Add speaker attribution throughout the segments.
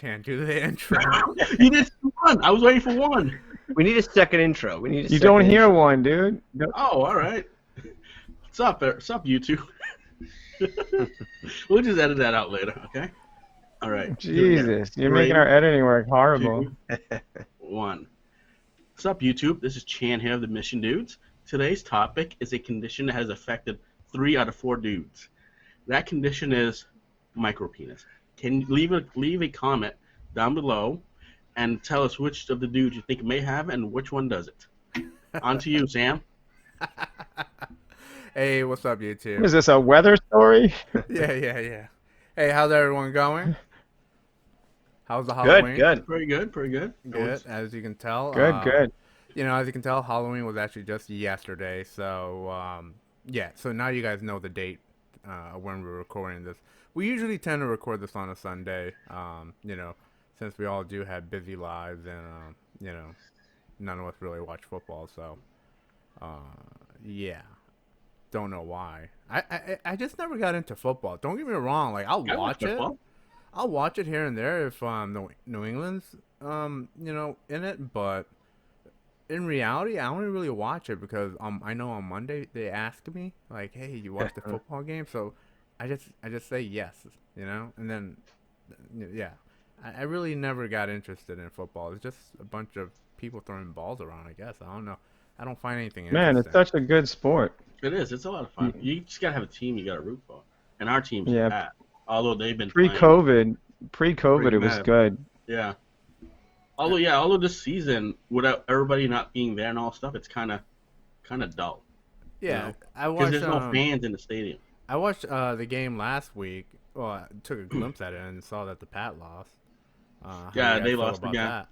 Speaker 1: Chan, do the intro.
Speaker 2: You did one. I was waiting for one.
Speaker 3: We need a second intro.
Speaker 4: You don't hear one, dude. No.
Speaker 2: Oh, all right. What's up, YouTube? We'll just edit that out later, okay? All right.
Speaker 4: Jesus, you're making our editing work horrible.
Speaker 2: 2, 1. What's up, YouTube? This is Chan here of the Mission Dudes. Today's topic is a condition that has affected 3 out of 4 dudes. That condition is micropenis. Can you leave a comment down below and tell us which of the dudes you think it may have and which one does it? On to you, Sam.
Speaker 1: Hey, what's up, YouTube?
Speaker 4: Is this a weather story?
Speaker 1: Yeah. Hey, how's everyone going? How's the Halloween?
Speaker 3: Good.
Speaker 2: Pretty good.
Speaker 1: Good, as you can tell.
Speaker 4: Good.
Speaker 1: You know, as you can tell, Halloween was actually just yesterday. So, yeah. So now you guys know the date when we're recording this. We usually tend to record this on a Sunday. You know, since we all do have busy lives and you know, none of us really watch football. So, yeah. Don't know why. I just never got into football. Don't get me wrong. Like I'll watch it. I'll watch it here and there if New England's you know, in it, but in reality I only really watch it because I know on Monday they ask me like, hey, you watch the football game? So I just say yes, you know, and then yeah. I really never got interested in football. It's just a bunch of people throwing balls around, I guess. I don't know. I don't find anything interesting.
Speaker 4: Man, it's such a good sport.
Speaker 2: It is. It's a lot of fun. You just gotta have a team you gotta root for, and our team's bad. Although they've been
Speaker 4: pre-COVID, it was good.
Speaker 2: Yeah. Although this season, without everybody not being there and all stuff, it's kind of dull.
Speaker 1: Yeah,
Speaker 2: you know?
Speaker 1: I watched.
Speaker 2: Because there's no fans in the stadium.
Speaker 1: I watched the game last week. Well, I took a glimpse at it and saw that the Pat lost.
Speaker 2: Yeah, they lost again.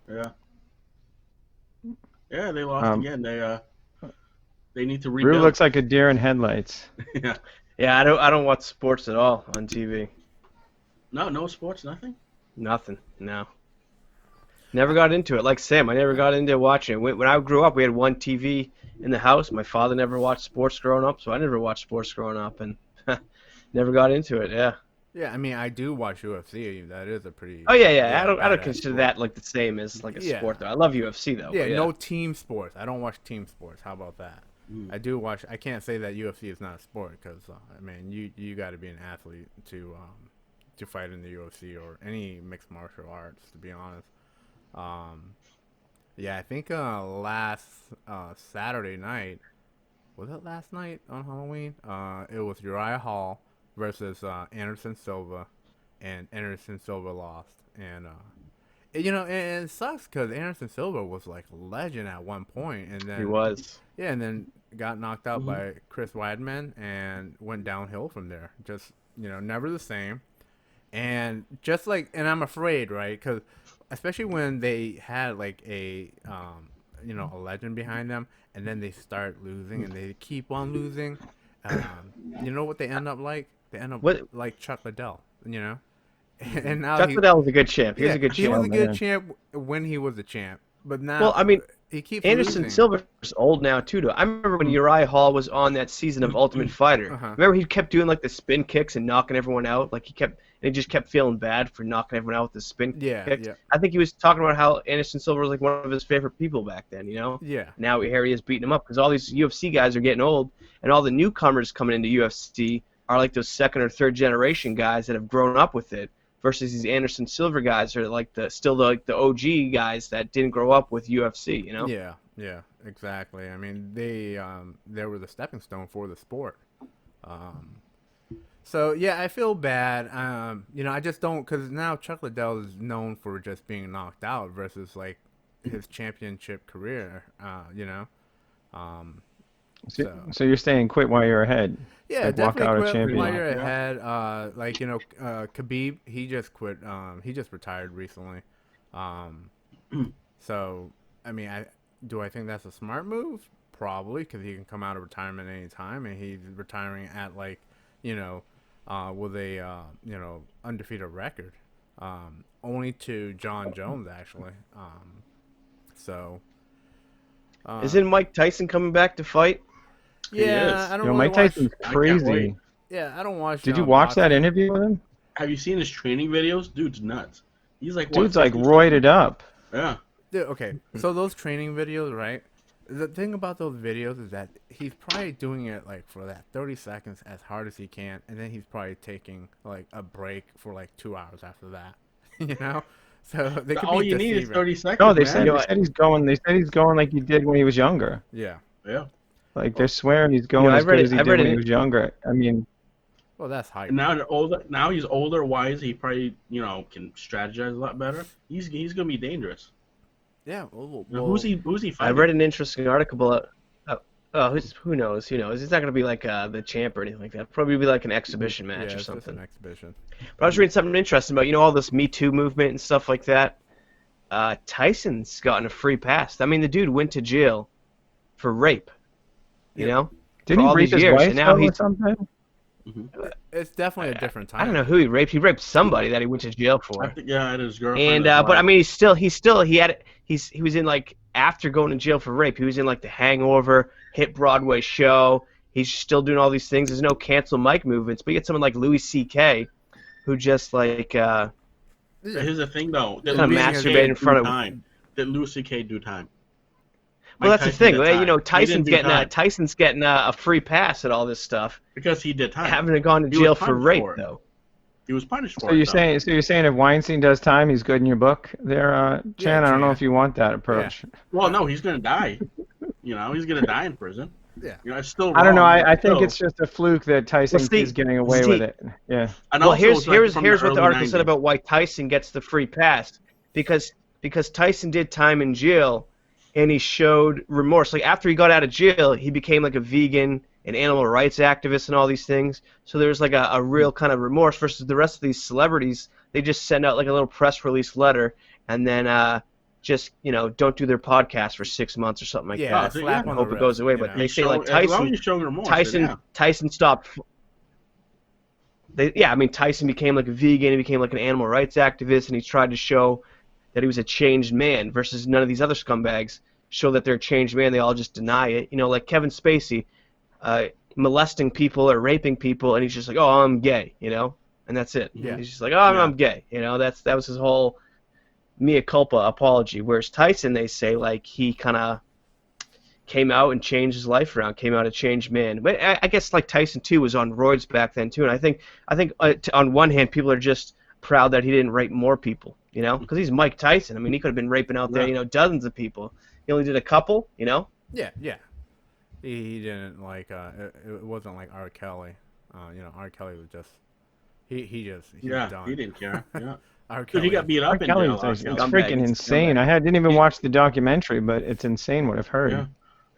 Speaker 1: That?
Speaker 2: Yeah, they lost again. They need to rebuild.
Speaker 4: Rue looks like a deer in headlights.
Speaker 3: Yeah, I don't watch sports at all on TV.
Speaker 2: No sports, nothing.
Speaker 3: Nothing. No. Never got into it. Like Sam, I never got into watching it. When I grew up, we had one TV in the house. My father never watched sports growing up, so I never watched sports growing up, and never got into it. Yeah.
Speaker 1: Yeah, I mean, I do watch UFC. That is a pretty.
Speaker 3: Oh yeah. I don't consider that like the same as like a sport though. I love UFC though.
Speaker 1: Yeah, no team sports. I don't watch team sports. How about that? I do watch. I can't say that UFC is not a sport because I mean, you got to be an athlete to fight in the UFC or any mixed martial arts. To be honest, yeah, I think last Saturday night, was it last night on Halloween? It was Uriah Hall versus Anderson Silva, and Anderson Silva lost. And you know, and it sucks because Anderson Silva was like a legend at one point, and then
Speaker 3: he was.
Speaker 1: Yeah, and then got knocked out by Chris Weidman and went downhill from there. Just, you know, never the same. And just like, and I'm afraid, right? Because especially when they had like a, you know, a legend behind them, and then they start losing and they keep on losing. You know what they end up like? They end up like Chuck Liddell, you know? And now
Speaker 3: Chuck Liddell was a good champ. He was a good champ.
Speaker 1: He was a good champ when he was a champ. But now,
Speaker 3: well, I mean,
Speaker 1: he keeps
Speaker 3: Anderson
Speaker 1: losing.
Speaker 3: Silva's old now too. Though I remember when Uriah Hall was on that season of Ultimate Fighter. Remember he kept doing like the spin kicks and knocking everyone out. Like he just kept feeling bad for knocking everyone out with the spin kicks.
Speaker 1: Yeah.
Speaker 3: I think he was talking about how Anderson Silva was like one of his favorite people back then. You know.
Speaker 1: Yeah.
Speaker 3: Now here he is beating him up because all these UFC guys are getting old, and all the newcomers coming into UFC are like those second or third generation guys that have grown up with it. Versus these Anderson Silva guys are like the OG guys that didn't grow up with UFC, you know?
Speaker 1: Yeah, exactly. I mean, they were the stepping stone for the sport. So yeah, I feel bad. You know, I just don't, because now Chuck Liddell is known for just being knocked out versus like his championship career. You know.
Speaker 4: So you're saying quit while you're ahead?
Speaker 1: Yeah,
Speaker 4: like
Speaker 1: definitely
Speaker 4: walk out
Speaker 1: quit
Speaker 4: a champion.
Speaker 1: while you're ahead. Like, you know, Khabib, he just quit. He just retired recently. So, I mean, do I think that's a smart move? Probably, because he can come out of retirement anytime, and he's retiring at like, you know, with a you know, undefeated record, only to John Jones actually. So.
Speaker 3: Isn't Mike Tyson coming back to fight?
Speaker 1: Yeah, I don't.
Speaker 4: Yo,
Speaker 1: really
Speaker 4: Mike Tyson's crazy.
Speaker 1: Yeah, I don't watch.
Speaker 4: Did you watch that interview with him?
Speaker 2: Have you seen his training videos? Dude's nuts. He's like what?
Speaker 4: Dude's like
Speaker 2: 50 something?
Speaker 4: roided up.
Speaker 2: Yeah.
Speaker 4: Mm-hmm.
Speaker 1: Dude,
Speaker 2: What?
Speaker 4: Dude's like
Speaker 2: 50 something?
Speaker 4: roided up.
Speaker 1: Dude, okay. So those training videos, right? The thing about those videos is that he's probably doing it like for that 30 seconds as hard as he can, and then he's probably taking like a break for like 2 hours after that. You know, so they could
Speaker 2: All
Speaker 1: be
Speaker 2: you need is
Speaker 1: deceiving.
Speaker 2: 30
Speaker 4: No,
Speaker 2: seconds,
Speaker 4: they
Speaker 2: man.
Speaker 4: said
Speaker 3: You know
Speaker 4: they
Speaker 3: what?
Speaker 4: said he's going. They said he's going like he did when he was younger.
Speaker 1: Yeah.
Speaker 2: Yeah.
Speaker 4: Like
Speaker 1: Well,
Speaker 4: they're swearing he's
Speaker 3: You
Speaker 4: going
Speaker 3: know,
Speaker 4: as good as he
Speaker 3: I've
Speaker 4: did
Speaker 3: read
Speaker 4: when he
Speaker 3: it.
Speaker 4: was younger. I mean,
Speaker 1: well, that's hype.
Speaker 2: And now they're older. Now he's older, wise. He probably can strategize a lot better. He's gonna be dangerous.
Speaker 1: Yeah. Well,
Speaker 2: Who's he
Speaker 3: I
Speaker 2: fighting?
Speaker 3: read an interesting article about. Who knows? Who knows? It's not going to be like the champ or anything like that. Probably be like an exhibition
Speaker 1: yeah,
Speaker 3: match or
Speaker 1: it's just
Speaker 3: something.
Speaker 1: an exhibition.
Speaker 3: But I was reading something interesting about all this Me Too movement and stuff like that. Tyson's gotten a free pass. I mean, the dude went to jail for rape. You
Speaker 1: Yeah.
Speaker 3: know,
Speaker 4: didn't
Speaker 3: for
Speaker 4: he
Speaker 3: all
Speaker 4: rape
Speaker 3: these
Speaker 4: his
Speaker 3: years,
Speaker 4: wife
Speaker 3: and now
Speaker 4: though, or
Speaker 3: he's.
Speaker 4: something?
Speaker 1: It's definitely a different time.
Speaker 3: I don't know who he raped. He raped somebody that he went to jail
Speaker 2: I
Speaker 3: for.
Speaker 2: think and his girlfriend.
Speaker 3: And
Speaker 2: as
Speaker 3: but I
Speaker 2: well.
Speaker 3: mean, he was in like after going to jail for rape. He was in like The Hangover, hit Broadway show. He's still doing all these things. There's no cancel Mike movements, but you get someone like Louis C.K. who just like
Speaker 2: Here's the thing, though.
Speaker 3: kind of
Speaker 1: Louis C.K.
Speaker 3: masturbate in front of.
Speaker 2: time. Did Louis C.K. do time?
Speaker 3: Well,
Speaker 2: Mike
Speaker 3: that's the
Speaker 2: Tyson
Speaker 3: thing.
Speaker 2: did
Speaker 3: Well,
Speaker 2: time. He didn't do time
Speaker 3: Tyson's getting a free pass at all this stuff.
Speaker 2: because he did time.
Speaker 3: Having gone to
Speaker 2: He was
Speaker 3: jail for
Speaker 2: punished
Speaker 3: rape,
Speaker 2: for it.
Speaker 3: though.
Speaker 2: He was punished for
Speaker 4: So
Speaker 2: it.
Speaker 4: you're
Speaker 2: though.
Speaker 4: saying if Weinstein does time, he's good in your book there, Chan? I don't know
Speaker 1: Chan.
Speaker 4: if you want that approach.
Speaker 2: Well, no, he's gonna die. He's gonna die in prison.
Speaker 1: Yeah.
Speaker 2: It's still wrong.
Speaker 4: I don't know. I
Speaker 2: but
Speaker 4: think
Speaker 2: still.
Speaker 4: it's just a fluke that Tyson
Speaker 3: Well, see-
Speaker 4: is getting away with it. Yeah.
Speaker 2: And
Speaker 3: Well,
Speaker 2: also,
Speaker 3: here's
Speaker 2: it's like
Speaker 3: here's
Speaker 2: from
Speaker 3: here's what the
Speaker 2: early
Speaker 3: article said
Speaker 2: 90s.
Speaker 3: about why Tyson gets the free pass because Tyson did time in jail, and he showed remorse. Like after he got out of jail, he became like a vegan, an animal rights activist, and all these things. So there's like a real kind of remorse versus the rest of these celebrities. They just send out like a little press release letter, and then just don't do their podcast for 6 months or something like
Speaker 1: Yeah,
Speaker 3: that.
Speaker 2: so,
Speaker 1: slap
Speaker 2: yeah.
Speaker 1: on
Speaker 3: Hope
Speaker 1: the
Speaker 3: it goes
Speaker 1: wrist,
Speaker 3: away.
Speaker 1: you
Speaker 3: But
Speaker 1: know.
Speaker 3: they say like
Speaker 2: As long as
Speaker 3: Tyson.
Speaker 2: you're showing remorse, then yeah.
Speaker 3: Tyson stopped. I mean, Tyson became like a vegan. He became like an animal rights activist, and he tried to show that he was a changed man. Versus none of these other scumbags show that they're a changed man. They all just deny it. Like Kevin Spacey, molesting people or raping people, and he's just like, "Oh, I'm gay," and that's it.
Speaker 1: Yeah.
Speaker 3: He's just like, "Oh, I'm
Speaker 2: Yeah.
Speaker 3: gay," That was his whole mea culpa apology. Whereas Tyson, they say like he kind of came out and changed his life around, came out a changed man. But I guess like Tyson too was on roids back then too, and I think on one hand people are just proud that he didn't rape more people, because he's Mike Tyson. I mean, he could have been raping out there,
Speaker 2: Yeah.
Speaker 3: dozens of people. He only did a couple,
Speaker 1: Yeah. He didn't like. It wasn't like R. Kelly. R. Kelly was just. He was done.
Speaker 2: He didn't care. Yeah.
Speaker 1: R.
Speaker 2: Dude,
Speaker 1: Kelly.
Speaker 2: he got beat
Speaker 4: R.
Speaker 2: up in
Speaker 4: Kelly
Speaker 2: jail.
Speaker 4: is
Speaker 2: R.
Speaker 4: it's
Speaker 2: Kelly.
Speaker 3: Scumbag.
Speaker 4: freaking
Speaker 3: He's a
Speaker 4: insane.
Speaker 3: scumbag.
Speaker 4: I didn't even watch the documentary, but it's insane what I've heard.
Speaker 2: Yeah.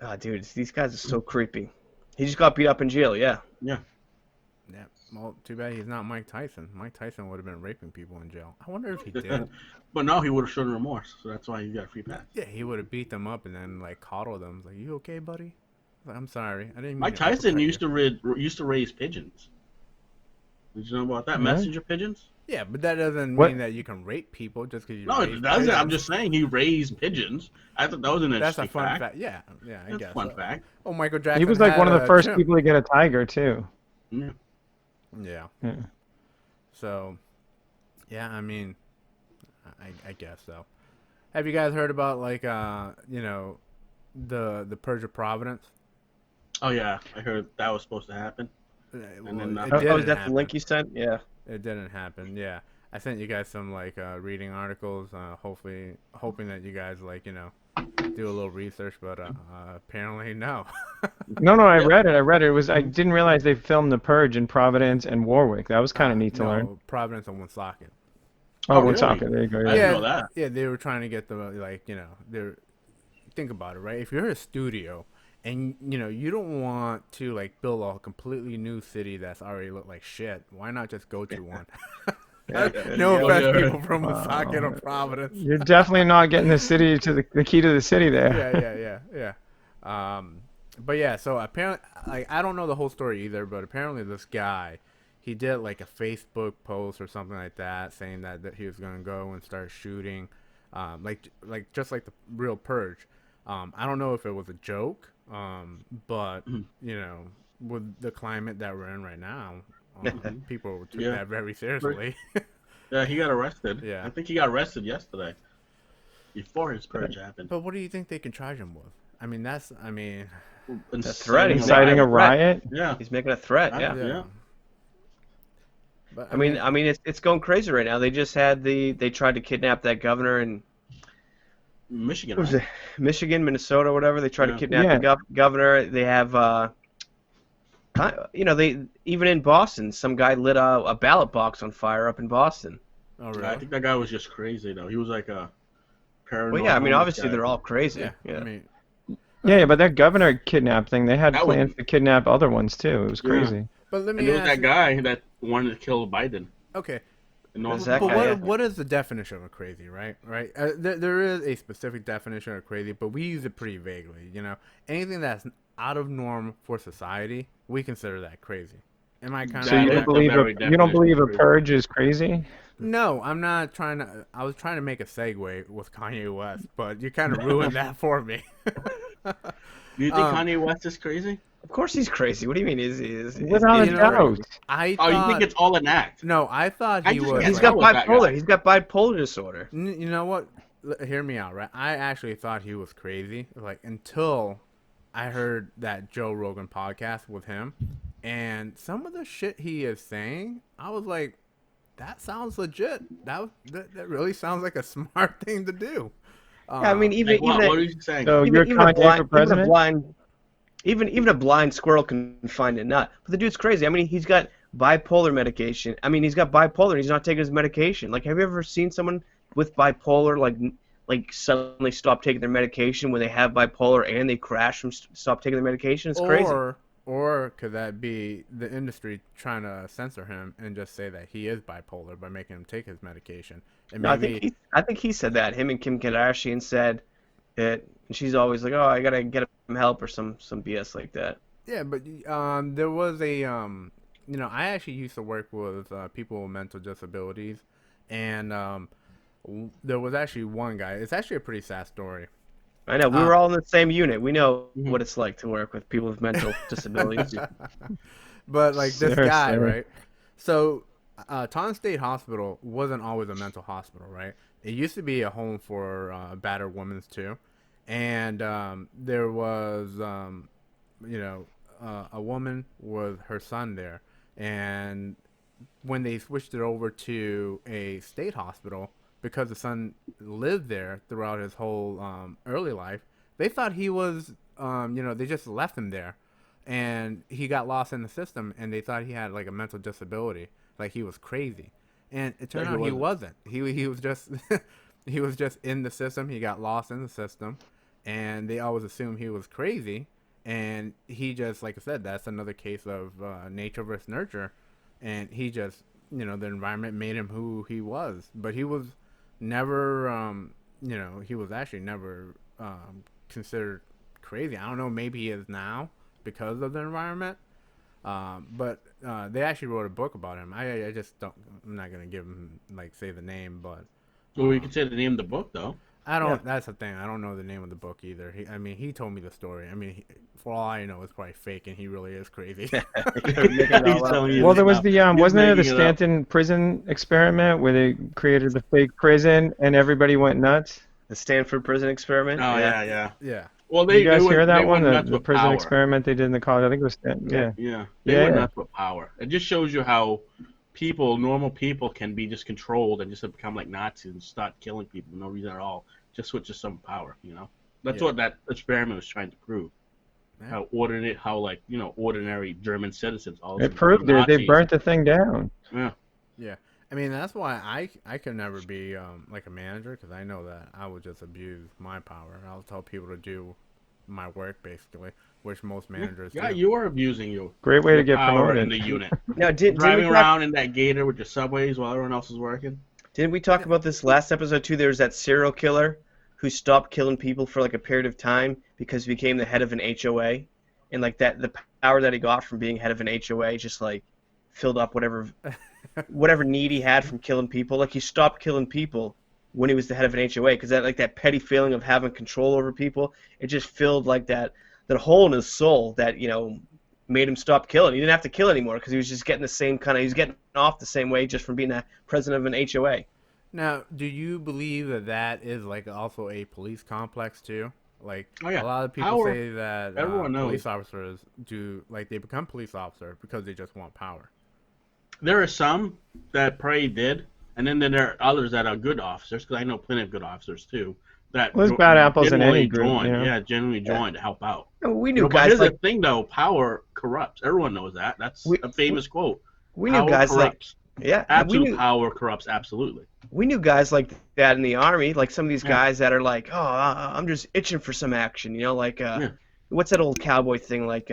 Speaker 3: Oh, dude, these guys are so creepy. He just got beat up in jail, yeah.
Speaker 2: Yeah.
Speaker 1: Yeah. Well, too bad he's not Mike Tyson. Mike Tyson would have been raping people in jail. I wonder if he did.
Speaker 2: But no, he would have shown remorse, so that's why he got a free pass.
Speaker 1: Yeah, he would have beat them up and then like coddled them. Like, you okay, buddy? Like, I'm sorry, I didn't. Mean
Speaker 2: Mike
Speaker 1: to
Speaker 2: Tyson
Speaker 1: uppercut
Speaker 2: used to raise pigeons. Did you know about that?
Speaker 4: Really?
Speaker 2: Messenger pigeons?
Speaker 1: Yeah, but that doesn't
Speaker 4: What?
Speaker 1: mean that you can rape people just because you.
Speaker 2: No,
Speaker 1: raise
Speaker 2: it doesn't. I'm
Speaker 1: pigeons.
Speaker 2: just saying he raised pigeons. I thought that was an
Speaker 1: That's
Speaker 2: interesting
Speaker 1: a fun
Speaker 2: fact.
Speaker 1: fact. Yeah, I
Speaker 2: That's
Speaker 1: guess.
Speaker 2: a fun
Speaker 1: so.
Speaker 2: fact.
Speaker 1: Oh, Michael Jackson.
Speaker 4: He was like
Speaker 1: had
Speaker 4: one of the
Speaker 1: a
Speaker 4: first
Speaker 1: chimp.
Speaker 4: people to get a tiger too.
Speaker 2: Yeah.
Speaker 1: Yeah.
Speaker 4: Yeah.
Speaker 1: So, yeah, I mean, I guess so. Have you guys heard about like the Purge of Providence?
Speaker 2: Oh yeah, I heard that was supposed to happen.
Speaker 1: Well,
Speaker 2: then,
Speaker 1: it
Speaker 3: Oh,
Speaker 1: didn't
Speaker 3: is that
Speaker 1: happen.
Speaker 3: the link you sent? Yeah.
Speaker 1: It didn't happen. Yeah, I sent you guys some like reading articles. Hopefully, hoping that you guys do a little research, but apparently no.
Speaker 4: No, I read it. I didn't realize they filmed The Purge in Providence and Warwick. That was kind of neat to learn.
Speaker 1: Providence and Woonsocket.
Speaker 4: Oh,
Speaker 2: really?
Speaker 4: Woonsocket. There you go.
Speaker 2: I
Speaker 4: Yeah.
Speaker 2: didn't
Speaker 1: Yeah,
Speaker 2: know that.
Speaker 1: yeah, they were trying to get the they're think about it, right? If you're a studio and you don't want to like build a completely new city that's already looked like shit, why not just go to one? No offense, people from Woonsocket or Providence.
Speaker 4: You're definitely not getting the city to the key to the city there.
Speaker 1: Yeah. But yeah, so apparently, like, I don't know the whole story either, but apparently this guy, he did like a Facebook post or something like that, saying that he was gonna go and start shooting, like just like the real Purge. I don't know if it was a joke, but with the climate that we're in right now, people took that very seriously.
Speaker 2: Yeah, he got arrested.
Speaker 1: Yeah.
Speaker 2: I think he got arrested yesterday before his purge happened.
Speaker 1: But what do you think they can charge him with? I mean,
Speaker 3: It's a threat. He's
Speaker 4: Inciting a
Speaker 3: riot.
Speaker 4: riot.
Speaker 2: Yeah.
Speaker 3: He's making a threat. Yeah.
Speaker 2: Yeah.
Speaker 1: But
Speaker 3: I mean, it's going crazy right now. They just had they tried to kidnap that governor in
Speaker 2: Michigan.
Speaker 3: what was
Speaker 2: Right?
Speaker 3: it, Michigan, Minnesota, whatever. They tried to
Speaker 2: Yeah.
Speaker 3: kidnap the governor. They have, they even in Boston, some guy lit a ballot box on fire up in Boston.
Speaker 1: oh really?
Speaker 2: I think that guy was just crazy though. He was like a paranormal.
Speaker 3: Well, yeah, I mean, obviously
Speaker 2: guy.
Speaker 3: they're all crazy.
Speaker 1: Yeah.
Speaker 3: Yeah.
Speaker 1: I mean,
Speaker 4: Yeah, but that governor kidnap thing, they had
Speaker 2: That was-
Speaker 4: plans to kidnap other ones too. It was
Speaker 2: Yeah.
Speaker 4: crazy.
Speaker 1: but let
Speaker 2: And
Speaker 1: me
Speaker 2: there was
Speaker 1: ask
Speaker 2: that
Speaker 1: you-
Speaker 2: guy that wanted to kill Biden.
Speaker 1: Okay.
Speaker 2: And no one-
Speaker 3: There's that
Speaker 1: But
Speaker 3: guy,
Speaker 1: what is the definition of crazy, right? Right. There is a specific definition of crazy, but we use it pretty vaguely. Anything that's out of norm for society, we consider that crazy. Am I kind
Speaker 4: So
Speaker 1: of?
Speaker 4: you
Speaker 2: That's
Speaker 4: don't
Speaker 2: a
Speaker 4: believe
Speaker 2: very
Speaker 4: you don't believe a
Speaker 2: definition of
Speaker 4: purge is crazy?
Speaker 1: No, I'm not trying to. I was trying to make a segue with Kanye West, but you kind of ruined that for me.
Speaker 2: Do you think Kanye West is crazy?
Speaker 3: Of course he's crazy. What do you mean? Is
Speaker 4: Without a
Speaker 1: you know,
Speaker 4: doubt.
Speaker 1: I
Speaker 2: Oh,
Speaker 1: thought.
Speaker 2: you think it's all an act?
Speaker 1: No, I thought
Speaker 2: I
Speaker 1: he
Speaker 2: just
Speaker 1: was.
Speaker 2: can't
Speaker 3: he's
Speaker 1: like-
Speaker 3: got
Speaker 2: with that
Speaker 3: bipolar.
Speaker 2: guy.
Speaker 3: He's got bipolar disorder.
Speaker 1: You know what? Hear me out, right? I actually thought he was crazy, like until I heard that Joe Rogan podcast with him, and some of the shit he is saying, I was like, that sounds legit. That really sounds like a smart thing to do.
Speaker 3: Yeah, I mean,
Speaker 2: Like, what are you saying?
Speaker 4: So you're Kanye for president?
Speaker 3: Even a blind squirrel can find a nut. But the dude's crazy. I mean, he's got bipolar medication. I mean, he's got bipolar and he's not taking his medication. Like, have you ever seen someone with bipolar like suddenly stop taking their medication when they have bipolar and they crash from stop taking their medication? It's crazy.
Speaker 1: Or could that be the industry trying to censor him and just say that he is bipolar by making him take his medication? And
Speaker 3: No,
Speaker 1: maybe
Speaker 3: I think he said that. Him and Kim Kardashian said it. And she's always like, "Oh, I gotta get him help" or some BS like that.
Speaker 1: yeah, but there was a I actually used to work with people with mental disabilities, and there was actually one guy. It's actually a pretty sad story.
Speaker 3: I know we were all in the same unit. We know
Speaker 2: Mhm.
Speaker 3: what it's like to work with people with mental disabilities.
Speaker 1: But like this
Speaker 4: Sure,
Speaker 1: guy,
Speaker 4: sure.
Speaker 1: right? So, Taunton State Hospital wasn't always a mental hospital, right? It used to be a home for battered women too, and there was, a woman with her son there, and when they switched it over to a state hospital, because the son lived there throughout his whole early life, they thought he was, they just left him there, and he got lost in the system, and they thought he had like a mental disability, like he was crazy, and it turned out he wasn't. He was just he was just in the system. He got lost in the system, and they always assumed he was crazy, and he just, like I said, that's another case of nature versus nurture, and he just, the environment made him who he was, but he was never, he was actually never considered crazy. I don't know, maybe he is now because of the environment, but they actually wrote a book about him. I just don't, I'm not gonna give him, like, say the name, but
Speaker 2: Well, we can say the name of the book though.
Speaker 1: I don't. That's the thing. I don't know the name of the book either. He told me the story. I mean, for all I know, it's probably fake, and he really is crazy.
Speaker 2: He's telling you
Speaker 4: Well, there was
Speaker 2: now.
Speaker 4: the
Speaker 2: He's
Speaker 4: wasn't there the
Speaker 2: making it up.
Speaker 4: Stanton prison experiment where they created the fake prison and everybody went nuts?
Speaker 3: The Stanford prison experiment.
Speaker 2: Oh yeah.
Speaker 1: Yeah.
Speaker 2: Well,
Speaker 4: Did you guys
Speaker 2: went,
Speaker 4: hear that
Speaker 2: they
Speaker 4: one?
Speaker 2: went nuts
Speaker 4: The
Speaker 2: with
Speaker 4: prison
Speaker 2: power.
Speaker 4: experiment they did in the college. I think it was Stanton. Yeah.
Speaker 2: Yeah, they
Speaker 4: Yeah,
Speaker 2: went
Speaker 4: yeah.
Speaker 2: nuts with power. It just shows you how normal people, can be just controlled and just become like Nazis and start killing people for no reason at all, just with just some power. That's
Speaker 1: Yeah.
Speaker 2: what that experiment was trying to prove.
Speaker 1: Yeah.
Speaker 2: How ordinary German citizens all
Speaker 4: It proved it. They burnt the thing down.
Speaker 2: Yeah.
Speaker 1: I mean, that's why I could never be like a manager, because I know that I would just abuse my power. I'll tell people to do my work, basically, which most managers
Speaker 2: Yeah,
Speaker 1: do.
Speaker 2: you are abusing your
Speaker 4: Great way to
Speaker 2: your
Speaker 4: get
Speaker 2: power
Speaker 4: promoted.
Speaker 2: in the unit.
Speaker 3: Now, didn't we
Speaker 2: Driving
Speaker 3: talk,
Speaker 2: around in that gator with your subways while everyone else is working.
Speaker 3: didn't we talk about this last episode too? There was that serial killer who stopped killing people for like a period of time because he became the head of an HOA, and like that, the power that he got from being head of an HOA just like filled up whatever need he had from killing people. Like he stopped killing people when he was the head of an HOA, because that petty feeling of having control over people, it just filled like that hole in his soul that made him stop killing. He didn't have to kill anymore because he was just getting the same kind of, he was getting off the same way just from being a president of an HOA.
Speaker 1: Now, do you believe that that is like also a police complex too? Like
Speaker 2: Oh yeah,
Speaker 1: a lot of people
Speaker 2: power.
Speaker 1: say that
Speaker 2: Everyone knows.
Speaker 1: police officers do like they become police officers because they just want power.
Speaker 2: There are some that probably did, and then there are others that are good officers, because I know plenty of good officers too, that
Speaker 4: Well, there's bad apples in
Speaker 2: genuinely
Speaker 4: any group,
Speaker 2: join.
Speaker 4: you know?
Speaker 2: Yeah, genuinely join to help out.
Speaker 3: We
Speaker 2: You
Speaker 3: knew
Speaker 2: know, but
Speaker 3: guys
Speaker 2: here's
Speaker 3: like
Speaker 2: the thing, though: power corrupts. Everyone knows that. That's a famous quote.
Speaker 3: we
Speaker 2: Power
Speaker 3: knew guys
Speaker 2: corrupts.
Speaker 3: like yeah,
Speaker 2: Absolute power corrupts. Absolutely.
Speaker 3: we knew guys like that in the army, like some of these guys that are like, oh, I'm just itching for some action, you know, like what's that old cowboy thing, like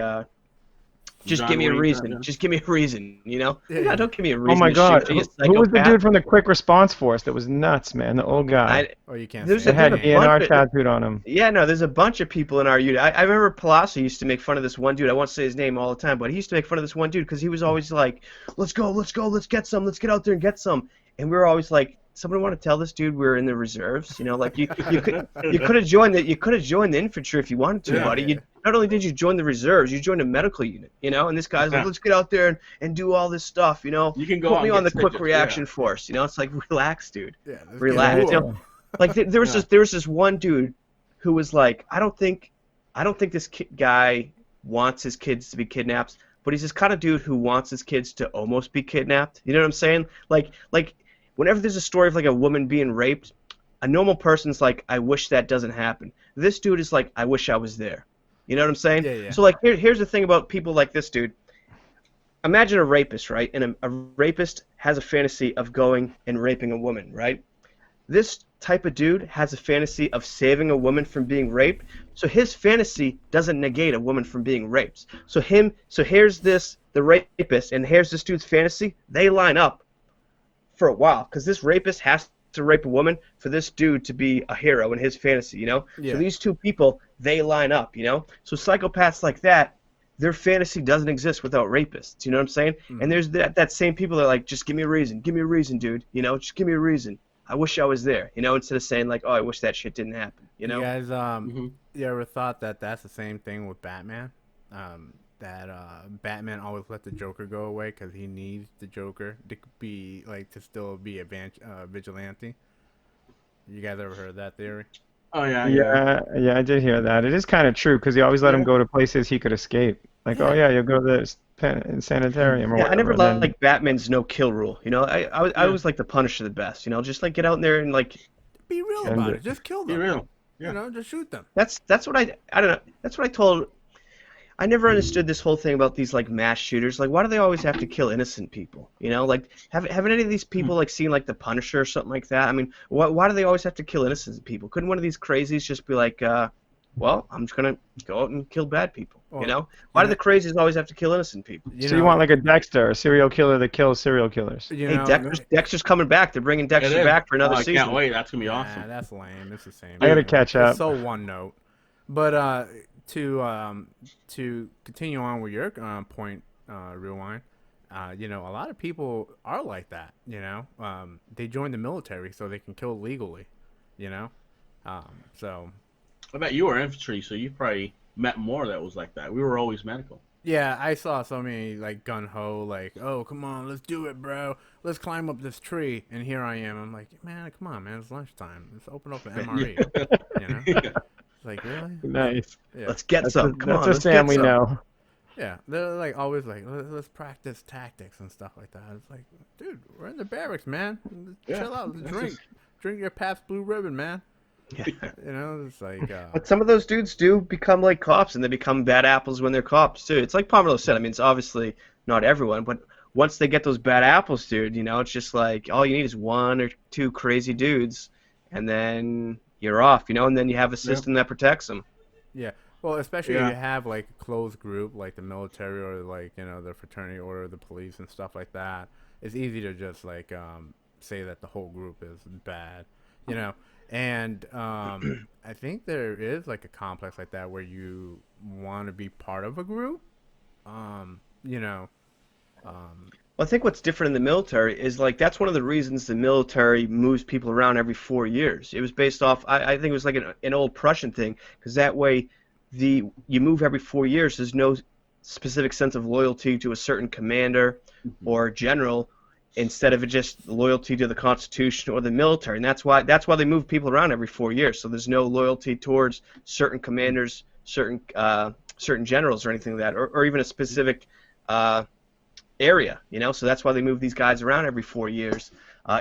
Speaker 3: just
Speaker 2: John
Speaker 3: give me a
Speaker 2: Wayne,
Speaker 3: reason,
Speaker 2: yeah.
Speaker 3: just give me a reason, you know?
Speaker 1: Yeah.
Speaker 3: Yeah, don't give me a reason.
Speaker 4: Oh my
Speaker 3: to
Speaker 4: God!
Speaker 3: shoot you,
Speaker 4: Who was the
Speaker 3: psychopath.
Speaker 4: dude from the Quick Response Force that was nuts, man? The old guy.
Speaker 1: Or you can't
Speaker 3: There's
Speaker 1: say
Speaker 3: a-
Speaker 4: That had
Speaker 3: there's a
Speaker 1: anything.
Speaker 3: bunch
Speaker 4: DNR
Speaker 3: of-
Speaker 4: tattooed on him.
Speaker 3: Yeah, no, there's a bunch of people in our unit. I remember Palazzo used to make fun of this one dude. I won't say his name all the time, but he used to make fun of this one dude because he was always like, let's go, let's get some, let's get out there and get some. And we were always like, somebody want to tell this dude we're in the reserves? You know, like you could have joined the infantry if you wanted to,
Speaker 1: Yeah,
Speaker 3: buddy.
Speaker 1: yeah.
Speaker 3: You, not only did you join the reserves, you joined a medical unit, you know. And this guy's like, let's get out there and do all this stuff, you know.
Speaker 2: You can go
Speaker 3: Put
Speaker 2: out
Speaker 3: me
Speaker 2: and
Speaker 3: on the
Speaker 2: get
Speaker 3: quick
Speaker 2: stitches,
Speaker 3: reaction
Speaker 2: yeah.
Speaker 3: force, you know. It's like, relax, dude.
Speaker 1: Yeah, this
Speaker 3: Relax.
Speaker 1: kid's
Speaker 3: You
Speaker 1: cool.
Speaker 3: know, like there was
Speaker 2: Yeah.
Speaker 3: this one dude who was like, I don't think this guy wants his kids to be kidnapped, but he's this kind of dude who wants his kids to almost be kidnapped. You know what I'm saying? Like whenever there's a story of like a woman being raped, a normal person's like, I wish that doesn't happen. This dude is like, I wish I was there. You know what I'm saying?
Speaker 1: Yeah, yeah.
Speaker 3: So like here's the thing about people like this dude. Imagine a rapist, right? And a rapist has a fantasy of going and raping a woman, right? This type of dude has a fantasy of saving a woman from being raped, so his fantasy doesn't negate a woman from being raped. So here's the rapist, and here's this dude's fantasy. They line up for a while, because this rapist has to rape a woman for this dude to be a hero in his fantasy, you know?
Speaker 1: Yeah.
Speaker 3: So these two people, they line up, you know? So psychopaths like that, their fantasy doesn't exist without rapists, you know what I'm saying? And there's that same people that are like, just give me a reason, dude, you know? Just give me a reason. I wish I was there, you know, instead of saying like, oh, I wish that shit didn't happen, you know?
Speaker 1: You guys, you ever thought that that's the same thing with Batman? That Batman always let the Joker go away because he needs the Joker to be like to still be a vigilante. You guys ever heard that theory?
Speaker 2: Oh yeah.
Speaker 4: Yeah, I did hear that. It is kind of true because he always let him go to places he could escape. Like, oh yeah, you'll go to the sanitarium or
Speaker 3: Yeah,
Speaker 4: whatever.
Speaker 3: I never
Speaker 4: and then-
Speaker 3: liked Batman's no-kill rule, you know? I always like the Punisher the best, you know? Just like get out there and like,
Speaker 1: Be real
Speaker 4: And
Speaker 1: about
Speaker 4: it-
Speaker 1: it. Just kill
Speaker 2: Be
Speaker 1: them.
Speaker 2: real. Yeah.
Speaker 1: You know, just shoot them.
Speaker 3: that's what I don't know. That's what I told. I never understood this whole thing about these like mass shooters. Like, why do they always have to kill innocent people? You know, like haven't any of these people like seen like the Punisher or something like that? I mean, why do they always have to kill innocent people? Couldn't one of these crazies just be like, well, I'm just gonna go out and kill bad people? You know, why do the crazies always have to kill innocent people?
Speaker 4: So you want like a Dexter, a serial killer that kills serial killers.
Speaker 1: You
Speaker 3: Hey,
Speaker 1: know,
Speaker 3: Dexter's coming back. They're bringing
Speaker 2: It
Speaker 3: Dexter
Speaker 2: is.
Speaker 3: back for another
Speaker 2: Oh, I
Speaker 3: season.
Speaker 2: can't wait. That's gonna be
Speaker 1: Nah,
Speaker 2: awesome.
Speaker 1: that's lame. It's the same.
Speaker 4: I gotta
Speaker 1: thing.
Speaker 4: catch up.
Speaker 1: It's so one note. But to continue on with your point, Rewind. You know, a lot of people are like that. You know, they join the military so they can kill legally. You know, so
Speaker 2: I bet you were infantry, so you probably met more that was like that. We were always medical.
Speaker 1: yeah, I saw so many like gun ho, like, oh come on, let's do it, bro. Let's climb up this tree. And here I am. I'm like, man, come on, man, it's lunchtime. Let's open up an MRE. You know, it's like really.
Speaker 4: Nice.
Speaker 1: Yeah.
Speaker 3: Let's get
Speaker 4: That's
Speaker 3: some. Come on,
Speaker 4: a
Speaker 3: let's
Speaker 4: Sam
Speaker 3: get
Speaker 4: we
Speaker 3: some.
Speaker 4: know.
Speaker 1: Yeah, they're like always like, let's practice tactics and stuff like that. It's like, dude, we're in the barracks, man. Chill out, drink your Pabst Blue Ribbon, man.
Speaker 3: Yeah.
Speaker 1: You know, it's like,
Speaker 3: But some of those dudes do become like cops, and they become bad apples when they're cops too. It's like Pomerleau said. I mean, it's obviously not everyone, but once they get those bad apples, dude, you know, it's just like all you need is one or two crazy dudes, and then you're off, you know, and then you have a system that protects them.
Speaker 1: yeah. Well, especially if you have like a closed group, like the military or like you know the fraternity order, the police and stuff like that. It's easy to just like say that the whole group is bad, you know. And I think there is like a complex like that where you want to be part of a group, you know.
Speaker 3: Well, I think what's different in the military is like that's one of the reasons the military moves people around every 4 years. It was based off, I think it was like an old Prussian thing, because that way you move every 4 years. There's no specific sense of loyalty to a certain commander or general, instead of just loyalty to the Constitution or the military. And that's why they move people around every 4 years. So there's no loyalty towards certain commanders, certain generals or anything like that, or even a specific area. So that's why they move these guys around every 4 years